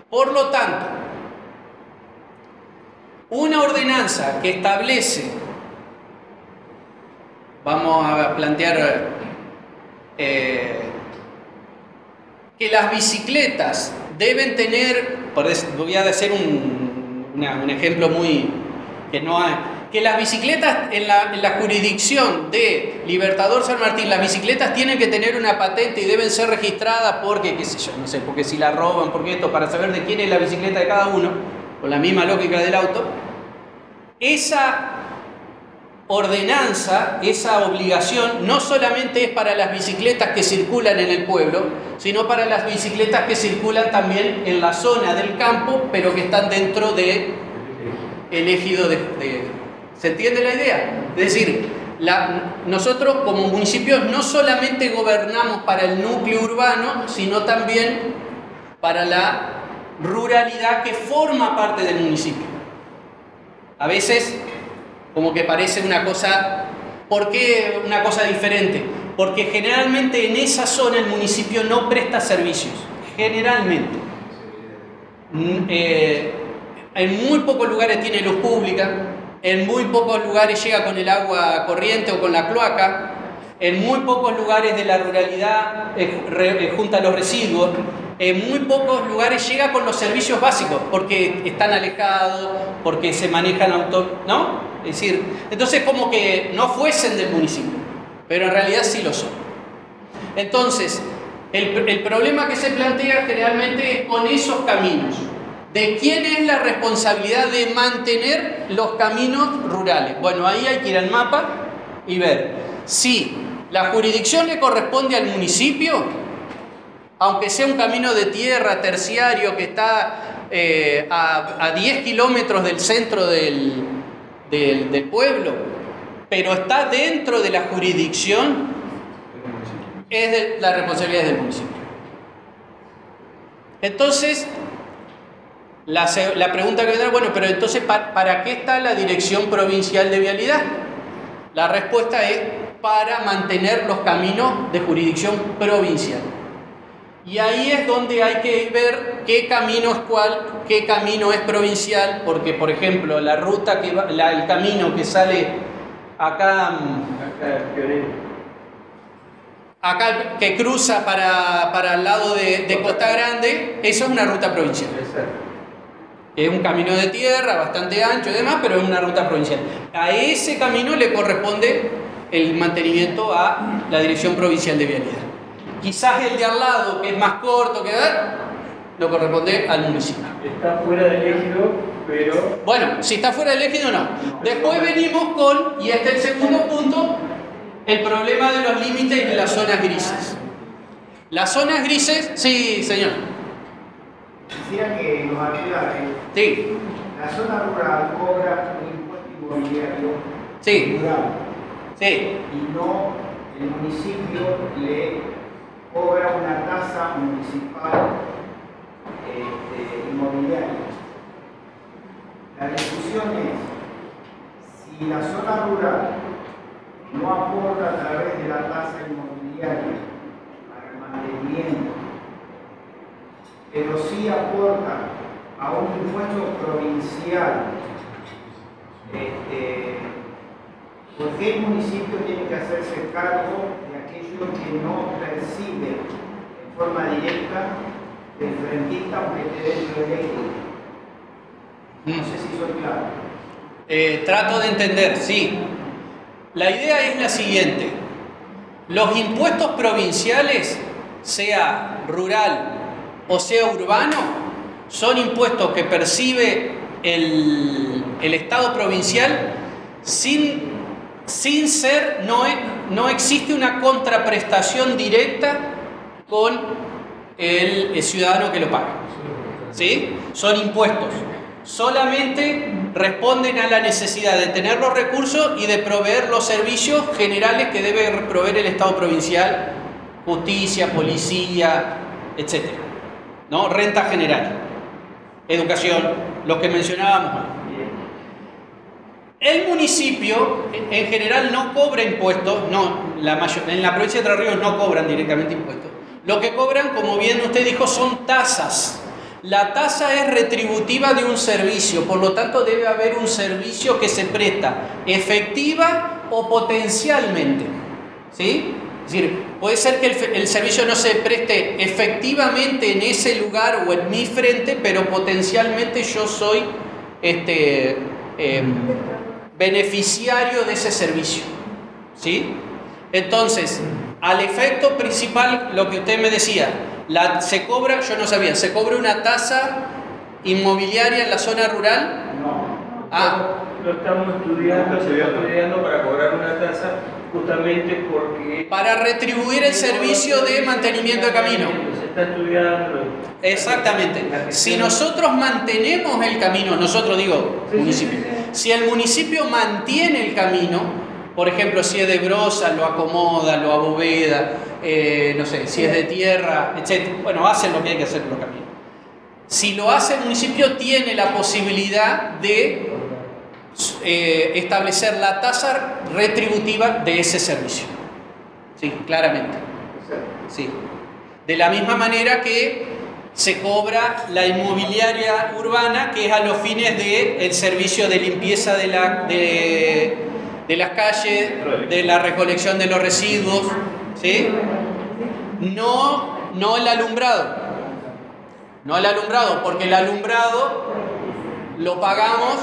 Por lo tanto, una ordenanza que establece, vamos a plantear que las bicicletas deben tener, voy a hacer un ejemplo muy que no hay, que las bicicletas en la jurisdicción de Libertador San Martín, las bicicletas tienen que tener una patente y deben ser registradas porque, qué sé yo, no sé, porque si la roban, porque esto, para saber de quién es la bicicleta de cada uno, con la misma lógica del auto. Esa ordenanza, esa obligación, no solamente es para las bicicletas que circulan en el pueblo, sino para las bicicletas que circulan también en la zona del campo, pero que están dentro del ejido ¿Se entiende la idea? Es decir, nosotros como municipios no solamente gobernamos para el núcleo urbano, sino también para la ruralidad que forma parte del municipio. A veces, como que parece una cosa, ¿por qué una cosa diferente? Porque generalmente en esa zona el municipio no presta servicios, generalmente. En muy pocos lugares tiene luz pública, en muy pocos lugares llega con el agua corriente o con la cloaca, en muy pocos lugares de la ruralidad junta los residuos, en muy pocos lugares llega con los servicios básicos, porque están alejados, porque se manejan autos, ¿no? Es decir, entonces como que no fuesen del municipio, pero en realidad sí lo son. Entonces, el problema que se plantea generalmente es con esos caminos. ¿De quién es la responsabilidad de mantener los caminos rurales? Bueno, ahí hay que ir al mapa y ver si la jurisdicción le corresponde al municipio, aunque sea un camino de tierra terciario que está a 10 kilómetros del centro del pueblo, pero está dentro de la jurisdicción, la responsabilidad es del municipio. Entonces, La pregunta que vendrá, bueno, pero entonces, ¿para qué está la Dirección Provincial de Vialidad? La respuesta es para mantener los caminos de jurisdicción provincial. Y ahí es donde hay que ver qué camino es cuál, qué camino es provincial, porque, por ejemplo, la ruta que va, el camino que sale acá, que cruza para el lado de Costa Grande, eso es una ruta provincial. Es un camino de tierra bastante ancho y demás, pero es una ruta provincial. A ese camino le corresponde el mantenimiento a la Dirección Provincial de Vialidad. Quizás el de al lado, que es más corto, lo corresponde al municipio. Está fuera del ejido, pero... Bueno, si está fuera del ejido, no. Después venimos con, y este es el segundo punto, el problema de los límites de las zonas grises. Las zonas grises, sí, señor. Quisiera que nos aclaren. Sí. La zona rural cobra un impuesto inmobiliario Sí. rural Sí. y no el municipio le cobra una tasa municipal inmobiliaria. La discusión es si la zona rural no aporta a través de la tasa inmobiliaria para el mantenimiento, pero sí aporta a un impuesto provincial, ¿por qué el municipio tiene que hacerse cargo de aquello que no percibe en forma directa del rentista aunque esté dentro del ejido? No sé si soy claro. Trato de entender, sí. La idea es la siguiente. Los impuestos provinciales, sea rural o sea urbano, son impuestos que percibe el Estado provincial sin ser, no existe una contraprestación directa con el ciudadano que lo paga. ¿Sí? Son impuestos. Solamente responden a la necesidad de tener los recursos y de proveer los servicios generales que debe proveer el Estado provincial, justicia, policía, etc. ¿No? Renta general, educación, los que mencionábamos. El municipio en general no cobra impuestos, en la provincia de Entre Ríos no cobran directamente impuestos. Lo que cobran, como bien usted dijo, son tasas. La tasa es retributiva de un servicio, por lo tanto debe haber un servicio que se presta efectiva o potencialmente. ¿Sí? Es decir, puede ser que el servicio no se preste efectivamente en ese lugar o en mi frente, pero potencialmente yo soy beneficiario de ese servicio. ¿Sí? Entonces, al efecto principal, lo que usted me decía, se cobra, yo no sabía, ¿se cobra una tasa inmobiliaria en la zona rural? No. Lo estamos estudiando para cobrar una tasa justamente porque... Para retribuir el servicio de mantenimiento de camino. Se está estudiando. Exactamente. Si nosotros mantenemos el camino, nosotros digo, municipio, si el municipio mantiene el camino, por ejemplo, si es de brosa, lo acomoda, lo aboveda, no sé, si es de tierra, etc. Bueno, hacen lo que hay que hacer con los caminos. Si lo hace el municipio, tiene la posibilidad de establecer la tasa retributiva de ese servicio. Sí, claramente. Sí. De la misma manera que se cobra la inmobiliaria urbana, que es a los fines del servicio de limpieza de las calles, de la recolección de los residuos, ¿sí? No el alumbrado. No el alumbrado, porque el alumbrado lo pagamos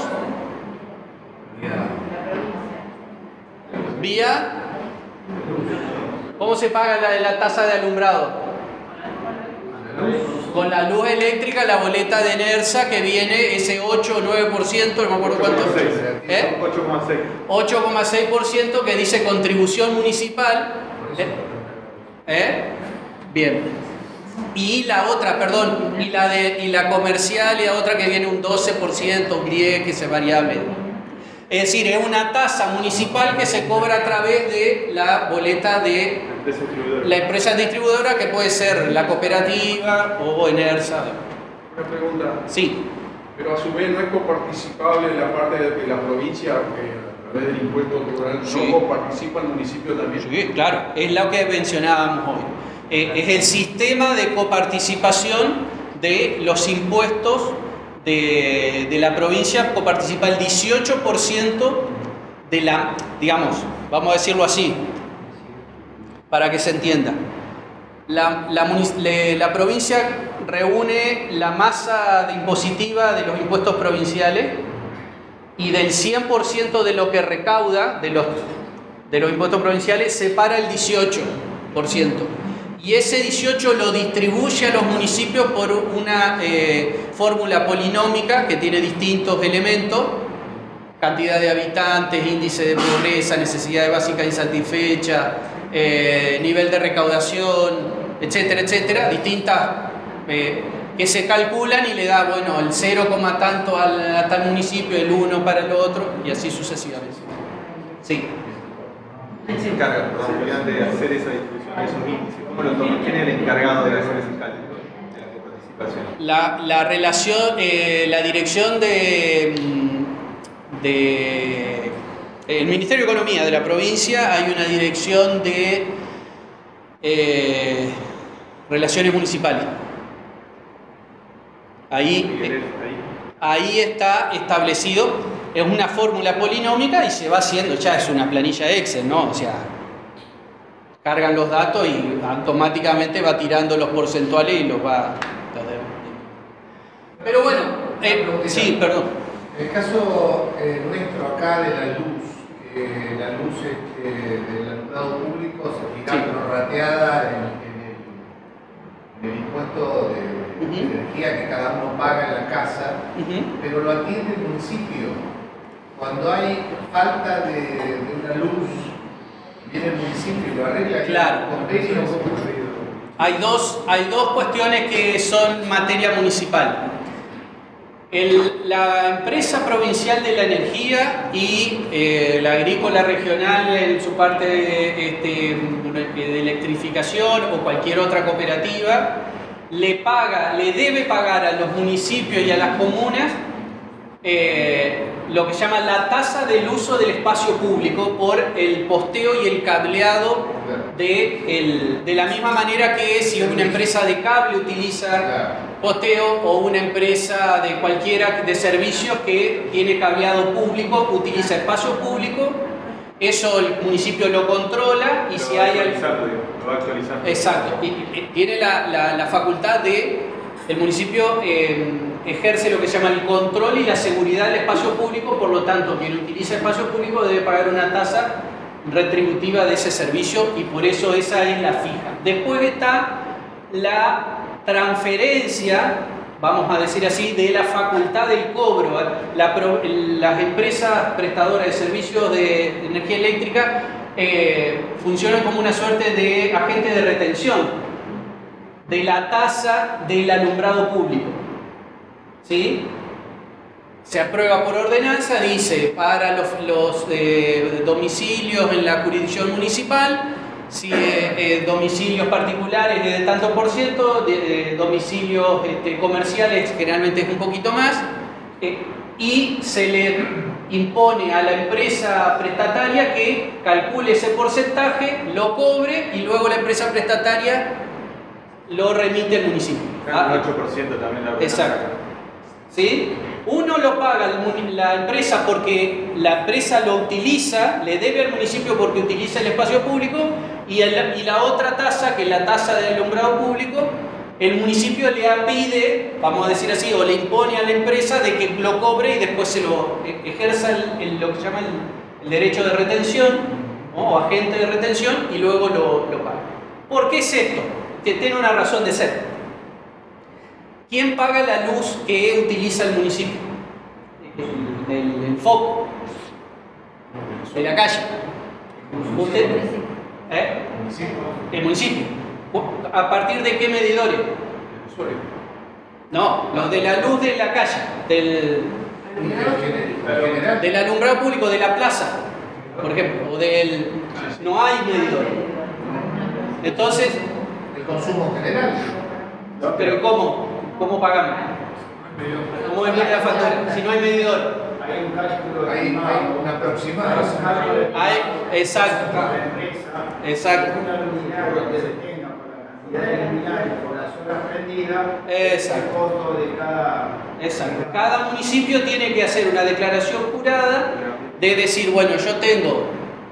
vía... ¿Cómo se paga la tasa de alumbrado? Con la luz eléctrica, la boleta de ENERSA que viene ese 8 o 9%, no me acuerdo cuánto. 8,6% que dice contribución municipal. Bien. Y la otra, perdón, y la comercial y la otra que viene un 12%, un 10%, que es variable. Es decir, es una tasa municipal que se cobra a través de la boleta de la empresa distribuidora, que puede ser la cooperativa o ENERSA. Una pregunta. Sí. Pero a su vez no es coparticipable la parte de la provincia, a través del impuesto rural, Sí. no coparticipa el municipio también. Sí, claro, es lo que mencionábamos hoy. Es el sistema de coparticipación de los impuestos de la provincia, coparticipa el 18% de la, digamos, vamos a decirlo así, para que se entienda. La provincia reúne la masa impositiva de los impuestos provinciales y del 100% de lo que recauda de los impuestos provinciales separa el 18%. Y ese 18% lo distribuye a los municipios por una fórmula polinómica que tiene distintos elementos: cantidad de habitantes, índice de pobreza, necesidades básicas insatisfechas, nivel de recaudación, etcétera, etcétera, distintas que se calculan y le da, bueno, el 0, tanto a tal municipio, el 1 para el otro, y así sucesivamente. Sí. ¿Quién se encarga, perdón, de hacer esa distribución, esos índices? ¿Cómo lo toman? ¿Quién es el encargado de hacer ese cálculo de la coparticipación? La relación, la dirección de el Ministerio de Economía de la provincia, hay una dirección de Relaciones Municipales. Ahí está establecido. Es una fórmula polinómica y se va haciendo, ya es una planilla Excel, ¿no? O sea, cargan los datos y automáticamente va tirando los porcentuales y los va... Pero bueno, sí, perdón. En el caso nuestro acá de la luz del alumbrado público se fija prorrateada en el impuesto de energía que cada uno paga en la casa, pero lo atiende el municipio. Cuando hay falta de una luz, viene el municipio y lo arregla. Claro. Convenio. Hay dos cuestiones que son materia municipal. La empresa provincial de la energía y la agrícola regional en su parte de electrificación o cualquier otra cooperativa le debe pagar a los municipios y a las comunas lo que se llama la tasa del uso del espacio público por el posteo y el cableado de la misma manera que si una empresa de cable utiliza posteo o una empresa de cualquiera de servicios que tiene cableado público utiliza espacio público. Eso el municipio lo controla y si hay... Lo va a actualizar. Exacto, y tiene la facultad el municipio ejerce lo que se llama el control y la seguridad del espacio público, por lo tanto quien utiliza espacio público debe pagar una tasa retributiva de ese servicio y por eso esa es la fija. Después está la transferencia, vamos a decir así, de la facultad del cobro. Las empresas prestadoras de servicios de energía eléctrica funcionan como una suerte de agente de retención de la tasa del alumbrado público. ¿Sí? Se aprueba por ordenanza, dice para los domicilios en la jurisdicción municipal, si domicilios particulares de tanto por ciento, domicilios comerciales generalmente es un poquito más, y se le impone a la empresa prestataria que calcule ese porcentaje, lo cobre y luego la empresa prestataria lo remite al municipio. El 8% también la... Exacto. ¿Sí? Uno lo paga la empresa porque la empresa lo utiliza, le debe al municipio porque utiliza el espacio público, y la otra tasa, que es la tasa del alumbrado público, el municipio le pide, vamos a decir así, o le impone a la empresa de que lo cobre y después se lo ejerza lo que se llama el derecho de retención, ¿no? O agente de retención, y luego lo paga. ¿Por qué es esto? Que tiene una razón de ser. ¿Quién paga la luz que utiliza el municipio? El foco de la calle. ¿Usted? El municipio. ¿A partir de qué medidores? No, los de la luz de la calle, del alumbrado público, de la plaza, por ejemplo, o no hay medidores. Entonces, el consumo general. pero ¿cómo pagamos? ¿Cómo es medir la factura? Si no hay medidor. Hay un cálculo Hay una aproximada. Exacto. Exacto. Una luminaria que se tenga por la cantidad de luminarias, por las horas prendidas, Exacto. el costo de cada... Exacto. Cada municipio tiene que hacer una declaración jurada de decir, bueno, yo tengo,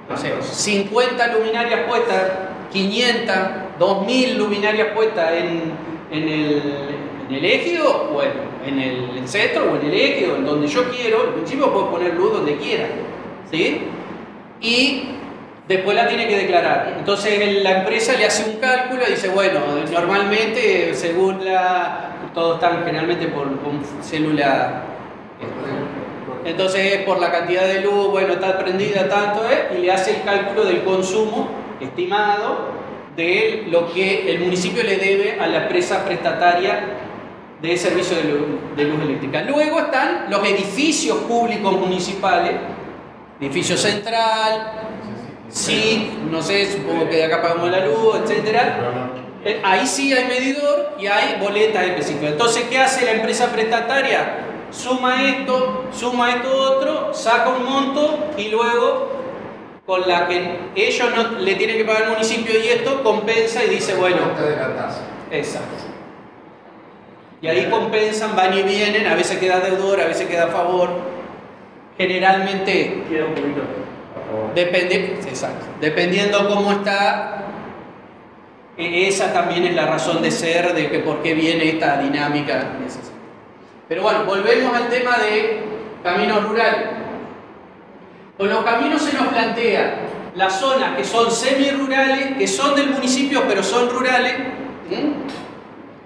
no sé, 50 luminarias puestas, 500, 2000 luminarias puestas en el ejido, bueno, en el centro o en el ejido, en donde yo quiero. El municipio puede poner luz donde quiera, ¿sí? Y después la tiene que declarar. Entonces la empresa le hace un cálculo y dice, bueno, normalmente según todos están generalmente con célula, entonces por la cantidad de luz, bueno, está prendida tanto, y le hace el cálculo del consumo estimado de lo que el municipio le debe a la empresa prestataria de servicio de luz eléctrica. Luego están los edificios públicos municipales, edificio central, sí, no sé, supongo que de acá pagamos la luz, etcétera. Ahí sí hay medidor y hay boletas específicas. Entonces, ¿qué hace la empresa prestataria? Suma esto otro, saca un monto y luego con la que ellos no le tienen que pagar al municipio y esto compensa y dice, bueno, de la tasa. exacto. Y ahí compensan, van y vienen, a veces queda deudor, a veces queda a favor. Generalmente Queda un poquito. dependiendo cómo está, esa también es la razón de ser de que por qué viene esta dinámica. Pero bueno, volvemos al tema de caminos rurales. Con los caminos se nos plantea las zonas que son semirurales, que son del municipio pero son rurales.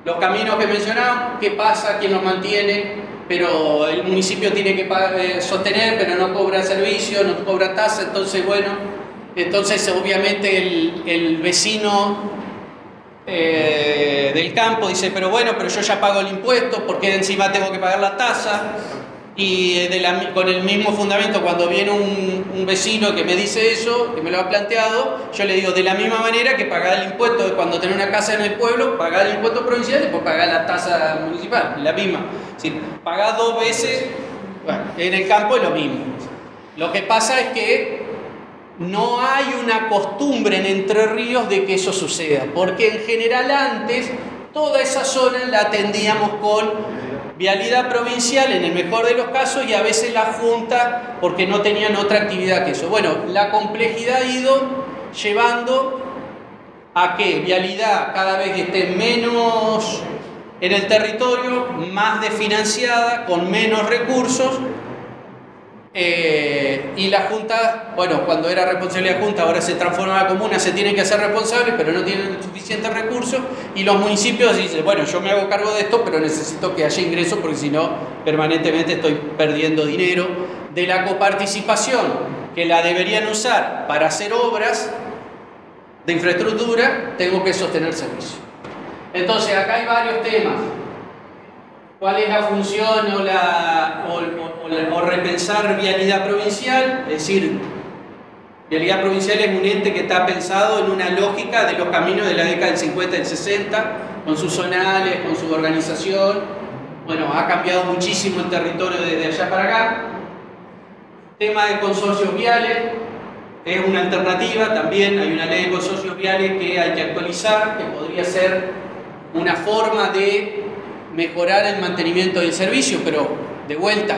Los caminos que mencionamos, qué pasa, quién los mantiene, pero el municipio tiene que sostener, pero no cobra servicio, no cobra tasa, entonces bueno, entonces obviamente el vecino del campo dice, pero bueno, pero yo ya pago el impuesto, porque encima tengo que pagar la tasa. Y con el mismo fundamento, cuando viene un vecino que me dice eso, que me lo ha planteado, yo le digo, de la misma manera que pagar el impuesto de cuando tenés una casa en el pueblo, pagar el impuesto provincial y después pagar la tasa municipal, la misma. Es decir, pagar dos veces, bueno, en el campo es lo mismo. Lo que pasa es que no hay una costumbre en Entre Ríos de que eso suceda, porque en general antes toda esa zona la atendíamos con vialidad provincial en el mejor de los casos y a veces la Junta porque no tenían otra actividad que eso. Bueno, la complejidad ha ido llevando a que vialidad cada vez esté menos en el territorio, más desfinanciada, con menos recursos, y la Junta, bueno, cuando era responsabilidad Junta, ahora se transforma en la comuna, se tienen que hacer responsables, pero no tienen suficientes recursos, y los municipios dicen, bueno, yo me hago cargo de esto, pero necesito que haya ingresos, porque si no, permanentemente estoy perdiendo dinero de la coparticipación, que la deberían usar para hacer obras de infraestructura, tengo que sostener servicios. Entonces, acá hay varios temas. ¿Cuál es la función o repensar vialidad provincial? Es decir, vialidad provincial es un ente que está pensado en una lógica de los caminos de la década del 50 y del 60, con sus zonales, con su organización. Bueno, ha cambiado muchísimo el territorio desde allá para acá. Tema de consorcios viales, es una alternativa, también hay una ley de consorcios viales que hay que actualizar, que podría ser una forma de mejorar el mantenimiento del servicio, pero de vuelta,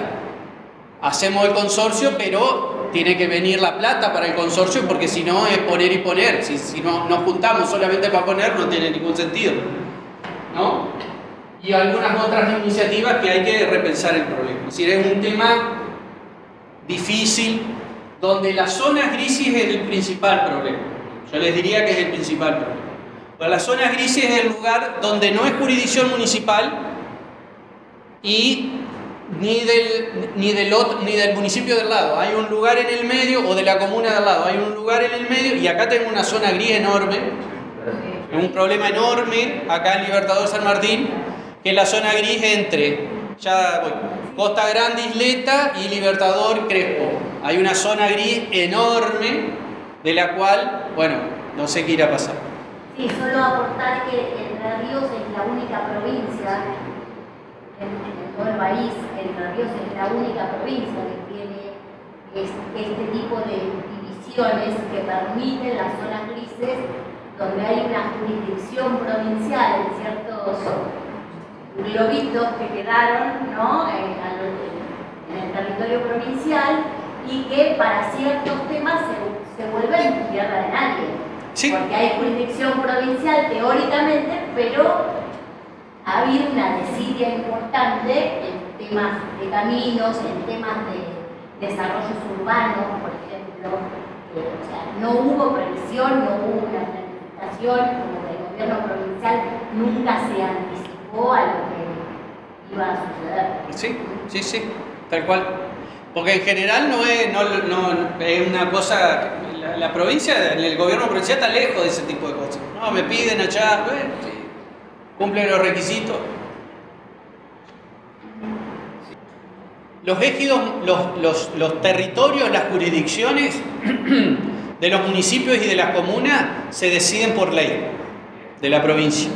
hacemos el consorcio, pero tiene que venir la plata para el consorcio, porque si no es poner y poner. Si no nos juntamos solamente para poner, no tiene ningún sentido, ¿no? Y algunas otras iniciativas que hay que repensar el problema. Es decir, es un tema difícil, donde las zonas grises es el principal problema. Yo les diría que es el principal problema. Pero las zonas grises es el lugar donde no es jurisdicción municipal y ni del municipio del lado. Hay un lugar en el medio, o de la comuna del lado. Hay un lugar en el medio y acá tengo una zona gris enorme. Es un problema enorme acá en Libertador San Martín, que es la zona gris entre Costa Grande, Isleta y Libertador Crespo. Hay una zona gris enorme de la cual, bueno, no sé qué irá a pasar. Sí, solo aportar que Entre Ríos es la única provincia en todo el país, Entre Ríos es la única provincia que tiene este tipo de divisiones que permiten las zonas grises, donde hay una jurisdicción provincial en ciertos globitos que quedaron, ¿no?, en el territorio provincial, y que para ciertos temas se vuelven tierra de nadie. Sí. Porque hay jurisdicción provincial teóricamente, pero ha habido una desidia importante en temas de caminos, en temas de desarrollos urbanos, por ejemplo. O sea, no hubo previsión, no hubo una planificación, como que el gobierno provincial nunca se anticipó a lo que iba a suceder. Sí, tal cual. Porque en general no es una cosa, la provincia, el gobierno provincial está lejos de ese tipo de cosas. No, me piden allá, bueno, sí, cumplen los requisitos. Los ejidos, los territorios, las jurisdicciones de los municipios y de las comunas se deciden por ley de la provincia.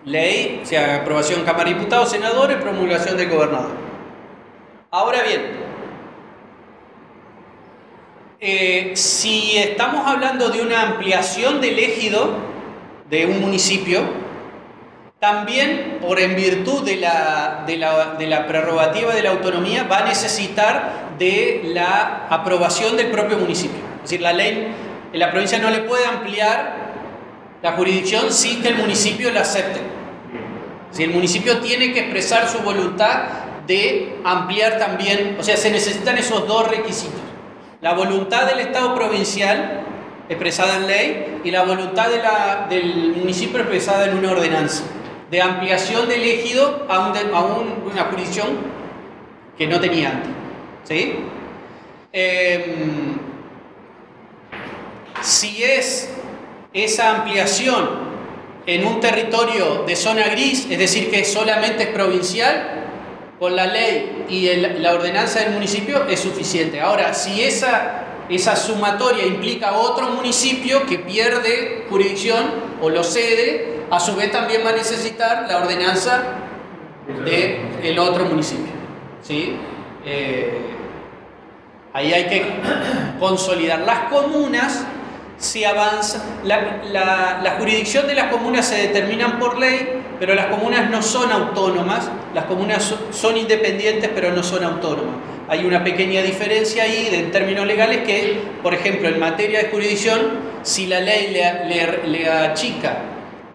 Ley, o sea, aprobación de Cámara de Diputados, senadores, promulgación del gobernador. Ahora bien, si estamos hablando de una ampliación del ejido de un municipio, también por en virtud de la prerrogativa de la autonomía va a necesitar de la aprobación del propio municipio. Es decir, la ley, la provincia no le puede ampliar la jurisdicción sin que el municipio la acepte. Si el municipio tiene que expresar su voluntad de ampliar también, o sea, se necesitan esos dos requisitos: la voluntad del Estado provincial expresada en ley y la voluntad del municipio expresada en una ordenanza de ampliación del ejido a una jurisdicción que no tenía antes. ¿Sí? Si es esa ampliación en un territorio de zona gris, es decir, que solamente es provincial, con la ley y la ordenanza del municipio es suficiente. Ahora, si esa sumatoria implica otro municipio que pierde jurisdicción o lo cede, a su vez también va a necesitar la ordenanza del otro municipio. ¿Sí? Ahí hay que consolidar. Las comunas, si avanza, la jurisdicción de las comunas se determinan por ley, pero las comunas no son autónomas, las comunas son independientes, pero no son autónomas. Hay una pequeña diferencia ahí en términos legales que, por ejemplo, en materia de jurisdicción, si la ley le achica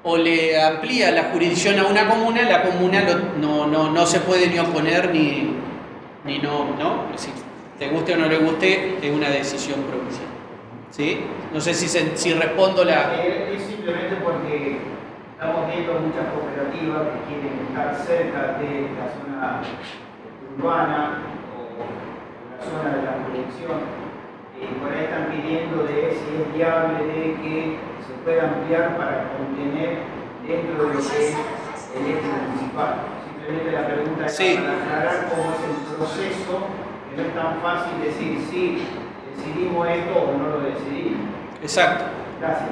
o le amplía la jurisdicción a una comuna, la comuna no se puede ni oponer ni no. Es decir, te guste o no le guste, es una decisión provincial. ¿Sí? No sé si respondo la... Es simplemente porque estamos viendo muchas cooperativas que quieren estar cerca de la zona urbana o la zona de la jurisdicción. Por ahí están pidiendo de si es viable de que se pueda ampliar para contener dentro de lo que es el eje municipal. Simplemente la pregunta es para aclarar cómo es el proceso, que no es tan fácil decir sí, decidimos esto o no lo decidimos. Exacto. Gracias.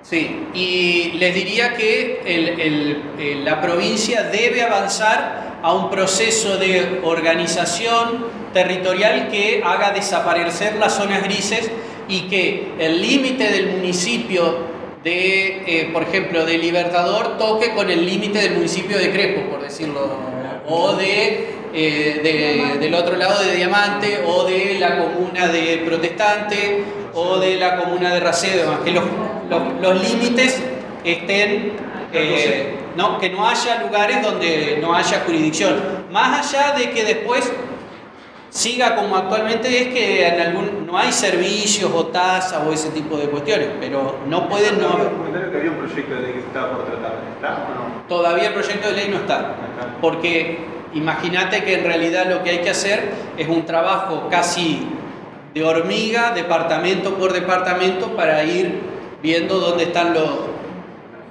Sí, y les diría que la provincia debe avanzar a un proceso de organización territorial que haga desaparecer las zonas grises y que el límite del municipio por ejemplo, de Libertador toque con el límite del municipio de Crespo, por decirlo, o del otro lado de Diamante, o de la comuna de Protestante, o de la comuna de Racedo, que los límites estén, que no haya lugares donde no haya jurisdicción, más allá de que después siga como actualmente es, que no hay servicios o tasas o ese tipo de cuestiones, pero no pueden... ¿No había un comentario que había un proyecto de ley que se estaba por tratar? ¿Está o no? Todavía el proyecto de ley no está, porque imagínate que en realidad lo que hay que hacer es un trabajo casi de hormiga, departamento por departamento, para ir viendo dónde están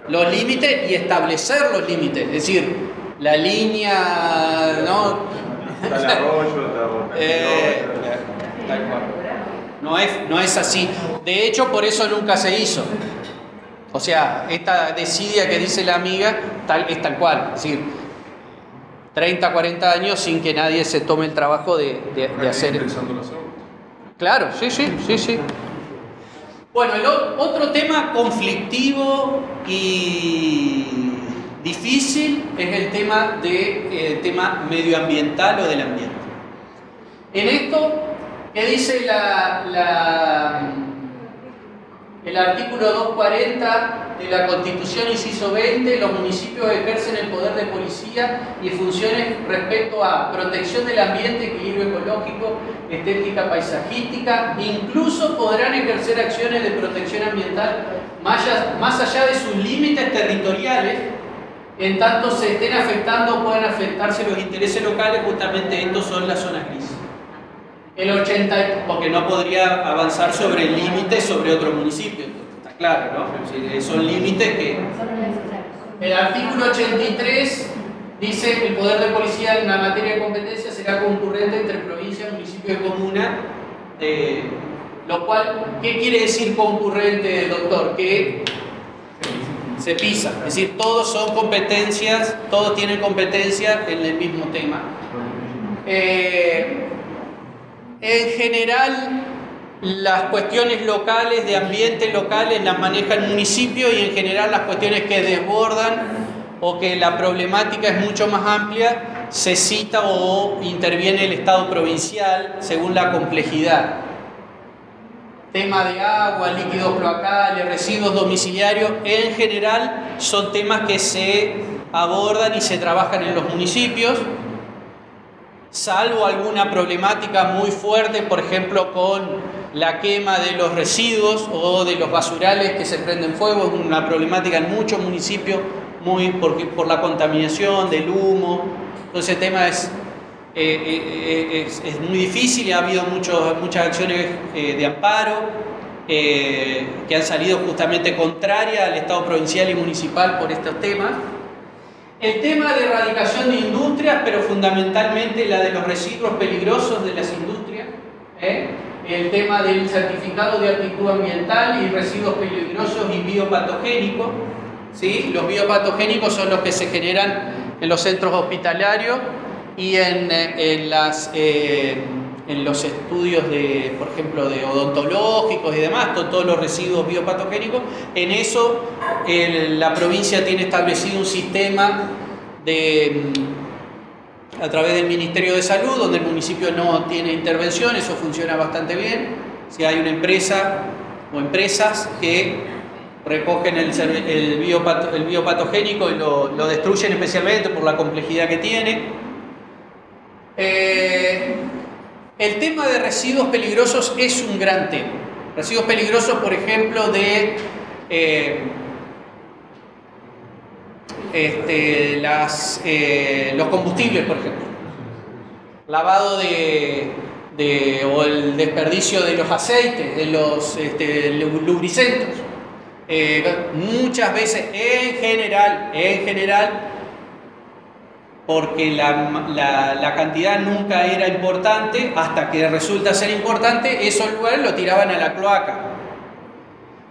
los límites y establecer los límites, es decir, la línea, ¿no? Está el arroyo, tal cual. No es así. De hecho, por eso nunca se hizo. O sea, esta desidia que dice la amiga es tal cual. Es decir, 30, 40 años sin que nadie se tome el trabajo de hacer. Claro, sí. Bueno, el otro tema conflictivo y difícil es el tema medioambiental o del ambiente. En esto, ¿qué dice el artículo 240 de la Constitución, inciso 20? Los municipios ejercen el poder de policía y funciones respecto a protección del ambiente, equilibrio ecológico, estética paisajística, incluso podrán ejercer acciones de protección ambiental más allá de sus límites territoriales, en tanto se estén afectando o puedan afectarse los intereses locales. Justamente estos son las zonas grises. El 80, porque no podría avanzar sobre el límite sobre otro municipio, está claro, ¿no? Son límites que... El artículo 83 dice que el poder de policía en la materia de competencia será concurrente entre provincia, municipio y comuna, lo cual, ¿qué quiere decir concurrente, doctor? Que se pisa, es decir, todos son competencias, todos tienen competencia en el mismo tema. En general, las cuestiones locales, de ambiente locales, las maneja el municipio, y en general las cuestiones que desbordan o que la problemática es mucho más amplia, se cita o interviene el Estado provincial según la complejidad. Tema de agua, líquidos cloacales, residuos domiciliarios, en general son temas que se abordan y se trabajan en los municipios, salvo alguna problemática muy fuerte, por ejemplo con la quema de los residuos o de los basurales que se prenden fuego. Es una problemática en muchos municipios por la contaminación del humo. Entonces el tema es muy difícil, y ha habido muchas acciones de amparo que han salido justamente contrarias al Estado provincial y municipal por estos temas. El tema de erradicación de industrias, pero fundamentalmente la de los residuos peligrosos de las industrias. El tema del certificado de aptitud ambiental y residuos peligrosos y biopatogénicos. ¿Sí? Los biopatogénicos son los que se generan en los centros hospitalarios y en los estudios de, por ejemplo, de odontológicos y demás, todos los residuos biopatogénicos. En eso la provincia tiene establecido un sistema a través del Ministerio de Salud, donde el municipio no tiene intervención. Eso funciona bastante bien. Si hay una empresa o empresas que recogen el biopatogénico y lo destruyen, especialmente por la complejidad que tiene. El tema de residuos peligrosos es un gran tema. Residuos peligrosos, por ejemplo, de los combustibles, por ejemplo. Lavado o el desperdicio de los aceites, de los lubricentos. Muchas veces, en general, porque la cantidad nunca era importante, hasta que resulta ser importante, esos lugares lo tiraban a la cloaca.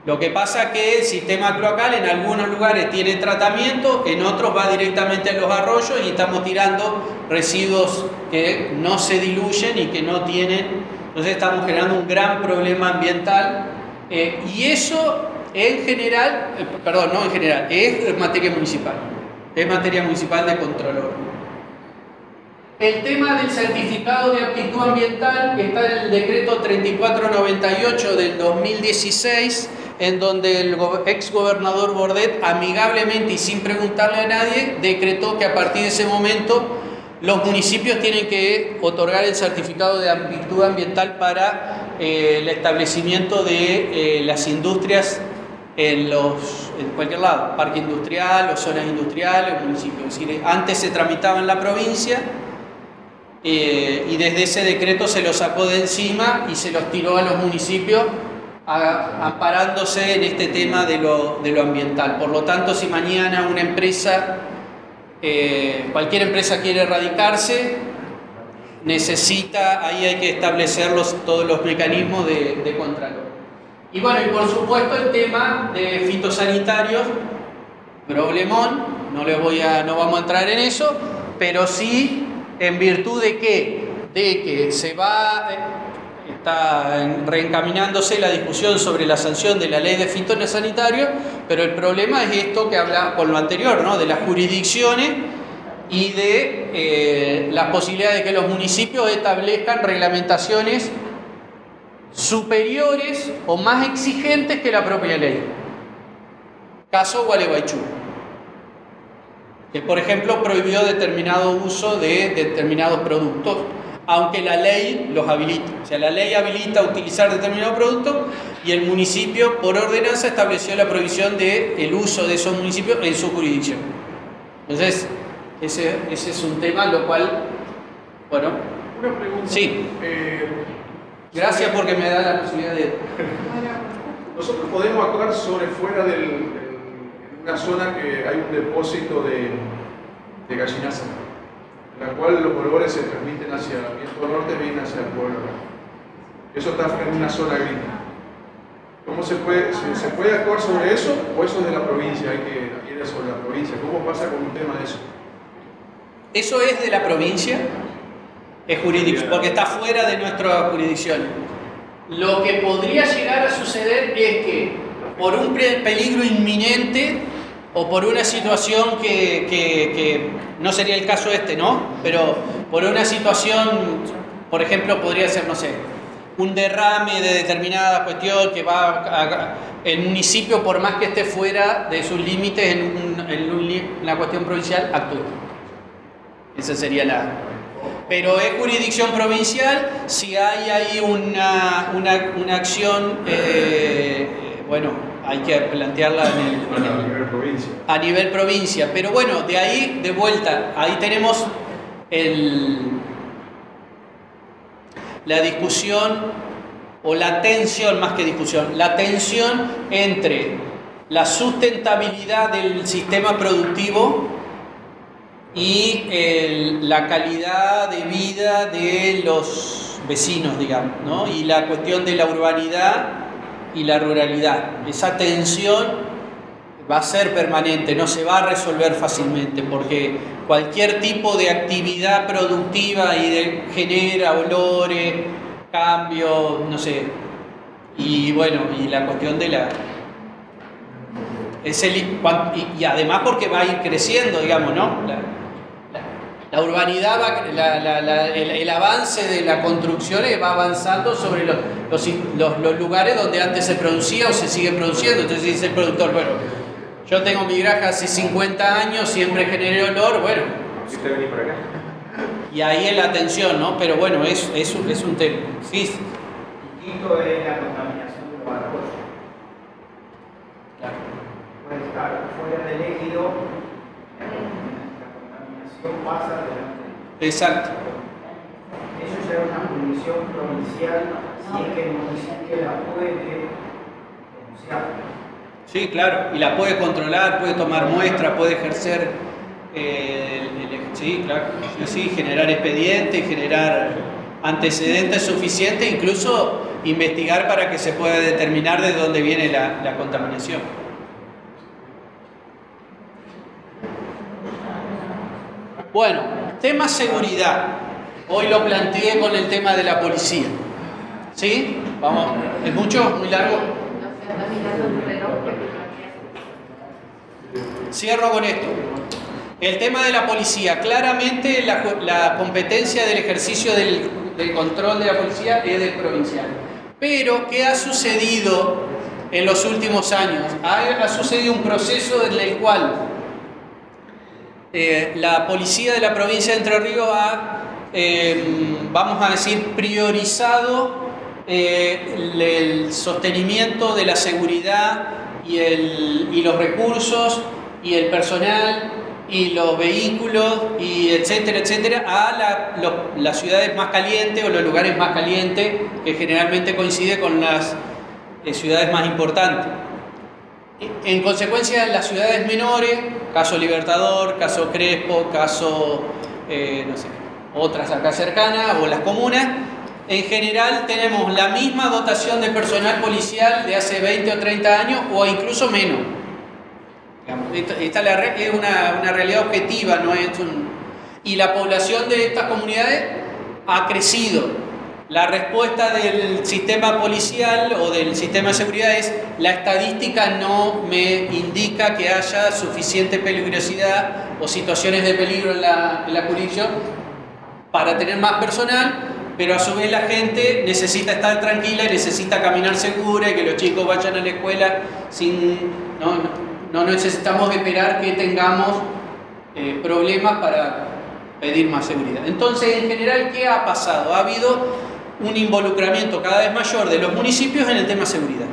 Lo que pasa es que el sistema cloacal en algunos lugares tiene tratamiento, en otros va directamente a los arroyos, y estamos tirando residuos que no se diluyen y que no tienen. Entonces estamos generando un gran problema ambiental, y eso en general, es materia municipal. Es materia municipal de control. El tema del certificado de aptitud ambiental está en el decreto 3498 del 2016, en donde el ex gobernador Bordet, amigablemente y sin preguntarle a nadie, decretó que a partir de ese momento los municipios tienen que otorgar el certificado de aptitud ambiental para el establecimiento de las industrias en cualquier lado, parque industrial o zonas industriales o municipios. Es decir, antes se tramitaba en la provincia, y desde ese decreto se lo sacó de encima y se los tiró a los municipios, amparándose en este tema de lo ambiental. Por lo tanto, si mañana una empresa, cualquier empresa quiere radicarse, ahí hay que establecer todos los mecanismos de contralor. Y bueno, y por supuesto el tema de fitosanitarios, problemón, no vamos a entrar en eso, pero sí en virtud de que se va, está reencaminándose la discusión sobre la sanción de la ley de fitosanitario, pero el problema es esto que habla con lo anterior, ¿no? De las jurisdicciones y de la posibilidad de que los municipios establezcan reglamentaciones superiores o más exigentes que la propia ley. Caso Gualeguaychú, que por ejemplo prohibió determinado uso de determinados productos, aunque la ley los habilita. O sea, la ley habilita utilizar determinados productos y el municipio por ordenanza estableció la prohibición del uso de esos municipios en su jurisdicción. Entonces, ese es un tema, lo cual, bueno. Una pregunta. Sí. Gracias porque me da la posibilidad de... Nosotros podemos actuar sobre fuera en una zona que hay un depósito de gallinaza, en la cual los olores se transmiten hacia el viento norte y vienen hacia el pueblo. Eso está en una zona agrícola. ¿Cómo se puede actuar sobre eso o eso es de la provincia? Hay que ir sobre la provincia. ¿Cómo pasa con un tema de eso? Eso es de la provincia, es jurisdicción, porque está fuera de nuestra jurisdicción. Lo que podría llegar a suceder es que por un peligro inminente o por una situación que no sería el caso ¿no? Pero por una situación, por ejemplo, podría ser, no sé, un derrame de determinada cuestión que va el municipio, por más que esté fuera de sus límites en una cuestión provincial, actúa. Esa sería la... Pero es jurisdicción provincial si hay ahí una acción, bueno, hay que plantearla a nivel provincia. A nivel provincia. Pero bueno, de ahí, de vuelta, ahí tenemos la discusión, o la tensión, más que discusión, la tensión entre la sustentabilidad del sistema productivo y la calidad de vida de los vecinos, digamos, ¿no? Y la cuestión de la urbanidad y la ruralidad. Esa tensión va a ser permanente, no se va a resolver fácilmente, porque cualquier tipo de actividad productiva genera olores, cambios, no sé. Y bueno, y la cuestión de la... y además porque va a ir creciendo, digamos, ¿no? La urbanidad, el avance de la construcción va avanzando sobre los lugares donde antes se producía o se sigue produciendo. Entonces dice el productor, bueno, yo tengo mi granja hace 50 años, siempre generé olor, bueno. ¿Usted venía por acá? Y ahí es la tensión, ¿no? Pero bueno, es un tema. Sí. Distinto es la contaminación de los arroyos. Claro. Puede estar fuera del ejido, la contaminación pasa delante. Exacto. Eso ya es una jurisdicción provincial, si es que el municipio la puede denunciar. Sí, claro, y la puede controlar, puede tomar muestra, puede ejercer, sí, claro, sí, generar expedientes, generar antecedentes suficientes, incluso investigar para que se pueda determinar de dónde viene la contaminación. Bueno, tema seguridad. Hoy lo planteé con el tema de la policía. ¿Sí? Vamos, ¿es mucho? ¿Muy largo? Cierro con esto. El tema de la policía. Claramente la competencia del ejercicio del control de la policía es del provincial. Pero, ¿qué ha sucedido en los últimos años? Ha sucedido un proceso en el cual la policía de la provincia de Entre Ríos ha, vamos a decir, priorizado el sostenimiento de la seguridad y los recursos y el personal y los vehículos y etcétera, etcétera, a las ciudades más calientes o los lugares más calientes, que generalmente coincide con las ciudades más importantes. En consecuencia, las ciudades menores, caso Libertador, caso Crespo, caso, no sé, otras acá cercanas o las comunas, en general tenemos la misma dotación de personal policial de hace 20 o 30 años o incluso menos. Esta es una realidad objetiva, no es y la población de estas comunidades ha crecido. La respuesta del sistema policial o del sistema de seguridad es: la estadística no me indica que haya suficiente peligrosidad o situaciones de peligro en la jurisdicción para tener más personal, pero a su vez la gente necesita estar tranquila y necesita caminar segura y que los chicos vayan a la escuela no necesitamos esperar que tengamos problemas para pedir más seguridad. Entonces, en general, ¿qué ha pasado? Ha habido un involucramiento cada vez mayor de los municipios en el tema seguridad.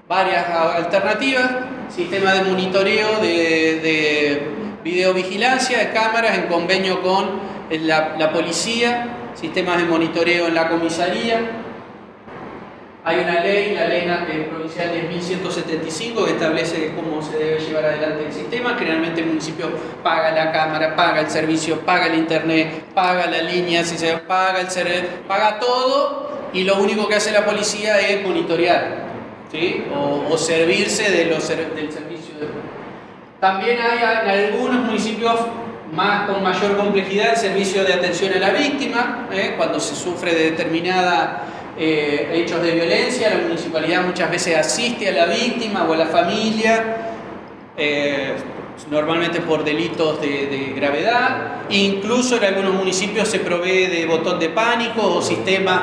Varias alternativas: sistema de monitoreo, de videovigilancia, de cámaras en convenio con la policía, sistemas de monitoreo en la comisaría. Hay una ley, la ley provincial 10.175, que establece cómo se debe llevar adelante el sistema. Generalmente el municipio paga la cámara, paga el servicio, paga el internet, paga la línea, si se paga el servicio, paga todo, y lo único que hace la policía es monitorear, ¿sí? o servirse del servicio. También hay en algunos municipios con mayor complejidad el servicio de atención a la víctima, cuando se sufre de determinada hechos de violencia. La municipalidad muchas veces asiste a la víctima o a la familia, normalmente por delitos de gravedad. Incluso en algunos municipios se provee de botón de pánico o sistemas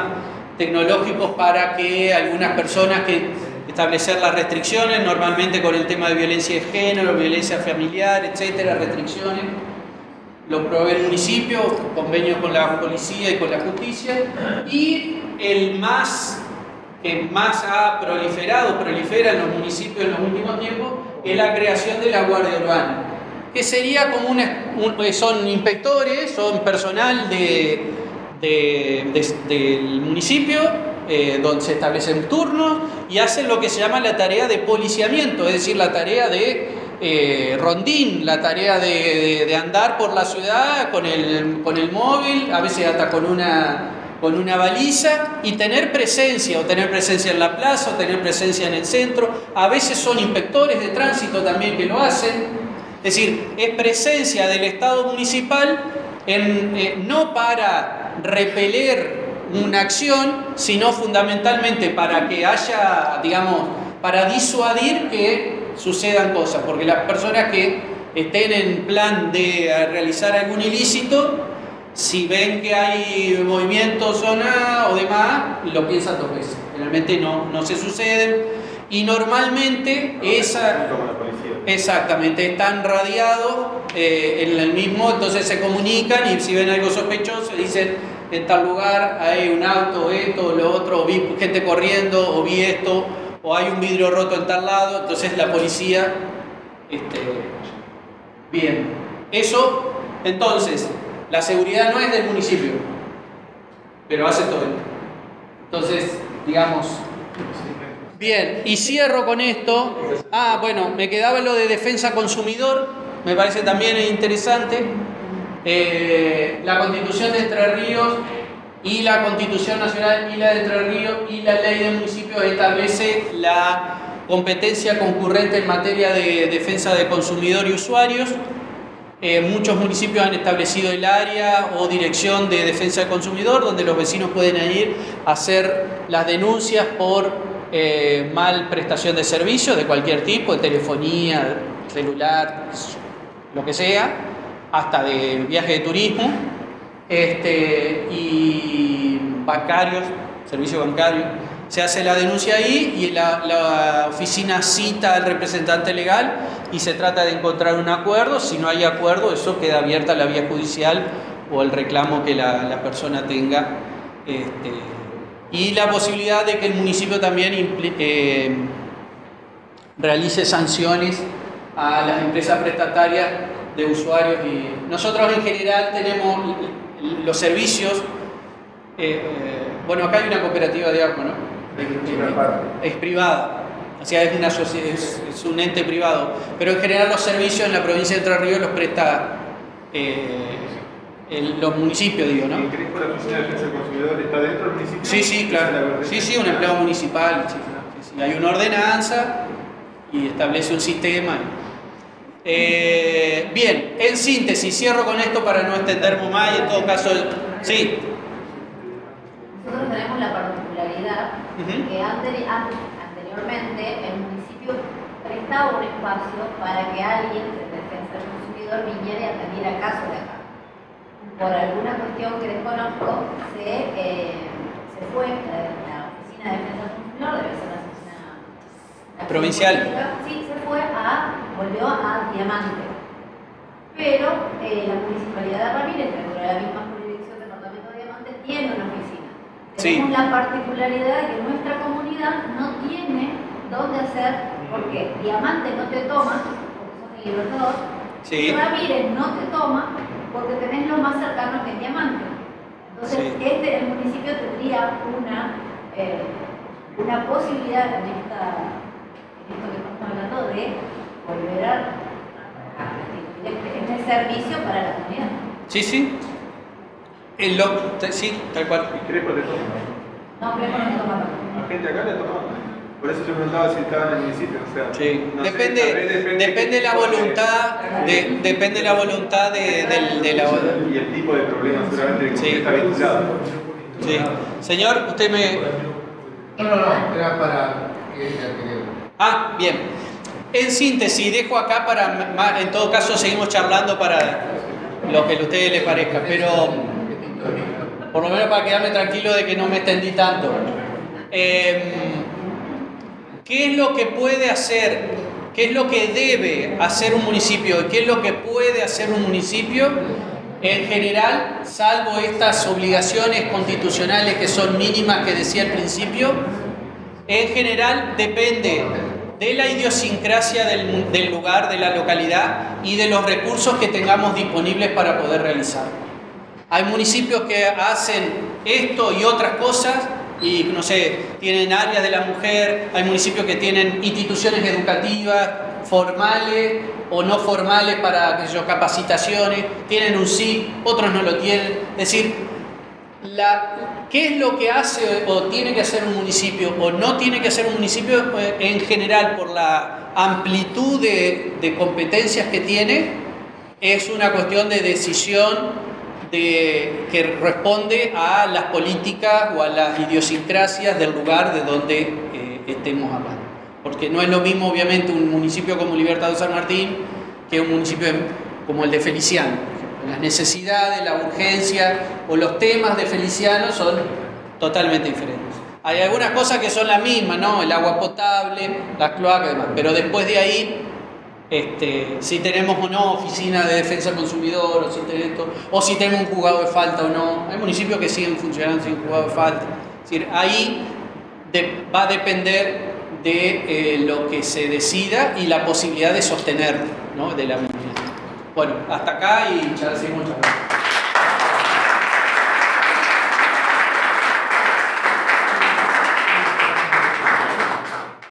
tecnológicos para que algunas personas establecer las restricciones, normalmente con el tema de violencia de género, violencia familiar, etcétera, restricciones. Lo provee el municipio, convenios con la policía y con la justicia. Y el que más prolifera en los municipios en los últimos tiempos, es la creación de la Guardia Urbana, que sería como son inspectores, son personal del municipio, donde se establecen turnos y hacen lo que se llama la tarea de policiamiento, es decir, la tarea de rondín, la tarea de andar por la ciudad con el móvil, a veces hasta con una baliza, y tener presencia en la plaza, o tener presencia en el centro. A veces son inspectores de tránsito también que lo hacen. Es decir, es presencia del Estado municipal no para repeler una acción, sino fundamentalmente para que haya, para disuadir que sucedan cosas, porque las personas que estén en plan de realizar algún ilícito, si ven que hay movimiento, zona o demás, lo piensan dos veces. Generalmente no se suceden, y normalmente exactamente, están radiados en el mismo, entonces se comunican, y si ven algo sospechoso dicen: en tal lugar hay un auto, esto, lo otro, o vi gente corriendo, o vi esto, o hay un vidrio roto en tal lado. Entonces la policía, bien, eso. Entonces la seguridad no es del municipio, pero hace todo esto. Entonces, bien, y cierro con esto. Bueno, me quedaba lo de defensa consumidor, me parece también interesante. La Constitución de Entre Ríos y la Constitución Nacional y la de Entre Ríos y la Ley de Municipios establece la competencia concurrente en materia de defensa de consumidor y usuarios. Muchos municipios han establecido el área o dirección de defensa del consumidor, donde los vecinos pueden ir a hacer las denuncias por mal prestación de servicios de cualquier tipo, de telefonía, celular, lo que sea, hasta de viaje de turismo, y bancarios, servicio bancario. Se hace la denuncia ahí, y la oficina cita al representante legal y se trata de encontrar un acuerdo. Si no hay acuerdo, eso queda abierta la vía judicial o el reclamo que la persona tenga. Y la posibilidad de que el municipio también realice sanciones a las empresas prestatarias de usuarios. Y nosotros en general tenemos los servicios, acá hay una cooperativa de agua, ¿no? Es privada, o sea, es un ente privado, pero en general los servicios en la provincia de Entre Ríos los presta los municipios, ¿no? ¿Y crees que la Oficina de Defensa del Consumidor está dentro del municipio? Sí, claro. Sí, un empleado municipal. Sí. Hay una ordenanza y establece un sistema. Bien, Bien, en síntesis, cierro con esto para no extenderme más y en todo caso, sí. Nosotros tenemos la particularidad que anteriormente el municipio prestaba un espacio para que alguien de defensa del consumidor viniera y atendiera casos de acá. Por alguna cuestión que desconozco, se fue la oficina de defensa del consumidor, debe ser la oficina provincial. Sí, volvió a Diamante. Pero la municipalidad de Ramírez, dentro de la misma jurisdicción del departamento de Diamante, tiene una oficina. Tenemos la particularidad de que nuestra comunidad no tiene dónde hacer, porque Diamante no te toma, porque sos el Libertador, y Ramírez no te toma, porque tenés lo más cercano que es Diamante. Entonces, el municipio tendría una posibilidad en esto que estamos hablando de volver a este servicio para la comunidad. Sí. Sí, tal cual. ¿Y Crespo te toma? No, Crespo no te toma. A gente acá le toma. Por eso yo preguntaba si estaba en el municipio. O sea, sí. no depende la voluntad, depende la voluntad de la y el tipo de problema seguramente que está vinculado. Sí. Señor, usted me... No, era para que ella quería. Bien. En síntesis, dejo acá para, en todo caso seguimos charlando para lo que a ustedes les parezca, pero por lo menos para quedarme tranquilo de que no me extendí tanto. ¿Qué es lo que puede hacer? ¿Qué es lo que debe hacer un municipio? ¿Qué es lo que puede hacer un municipio? En general, salvo estas obligaciones constitucionales que son mínimas que decía al principio, en general depende de la idiosincrasia del lugar, de la localidad y de los recursos que tengamos disponibles para poder realizarlo. Hay municipios que hacen esto y otras cosas y, no sé, tienen áreas de la mujer, hay municipios que tienen instituciones educativas formales o no formales para, qué sé yo, capacitaciones, tienen un SIC, otros no lo tienen. Es decir, ¿qué es lo que hace o tiene que hacer un municipio o no tiene que hacer un municipio? En general, por la amplitud de competencias que tiene, es una cuestión de decisión que responde a las políticas o a las idiosincrasias del lugar de donde estemos hablando. Porque no es lo mismo, obviamente, un municipio como Libertador San Martín que un municipio como el de Feliciano. Las necesidades, la urgencia o los temas de Feliciano son totalmente diferentes. Hay algunas cosas que son las mismas, ¿no? El agua potable, las cloacas y demás, pero después de ahí, si tenemos o no oficina de defensa del consumidor, o si tenemos un juzgado de falta o no. Hay municipios que siguen funcionando sin juzgado de falta. Es decir, ahí va a depender de lo que se decida y la posibilidad de sostenerlo, ¿no? De la misma. Bueno, hasta acá y ya seguimos charlando.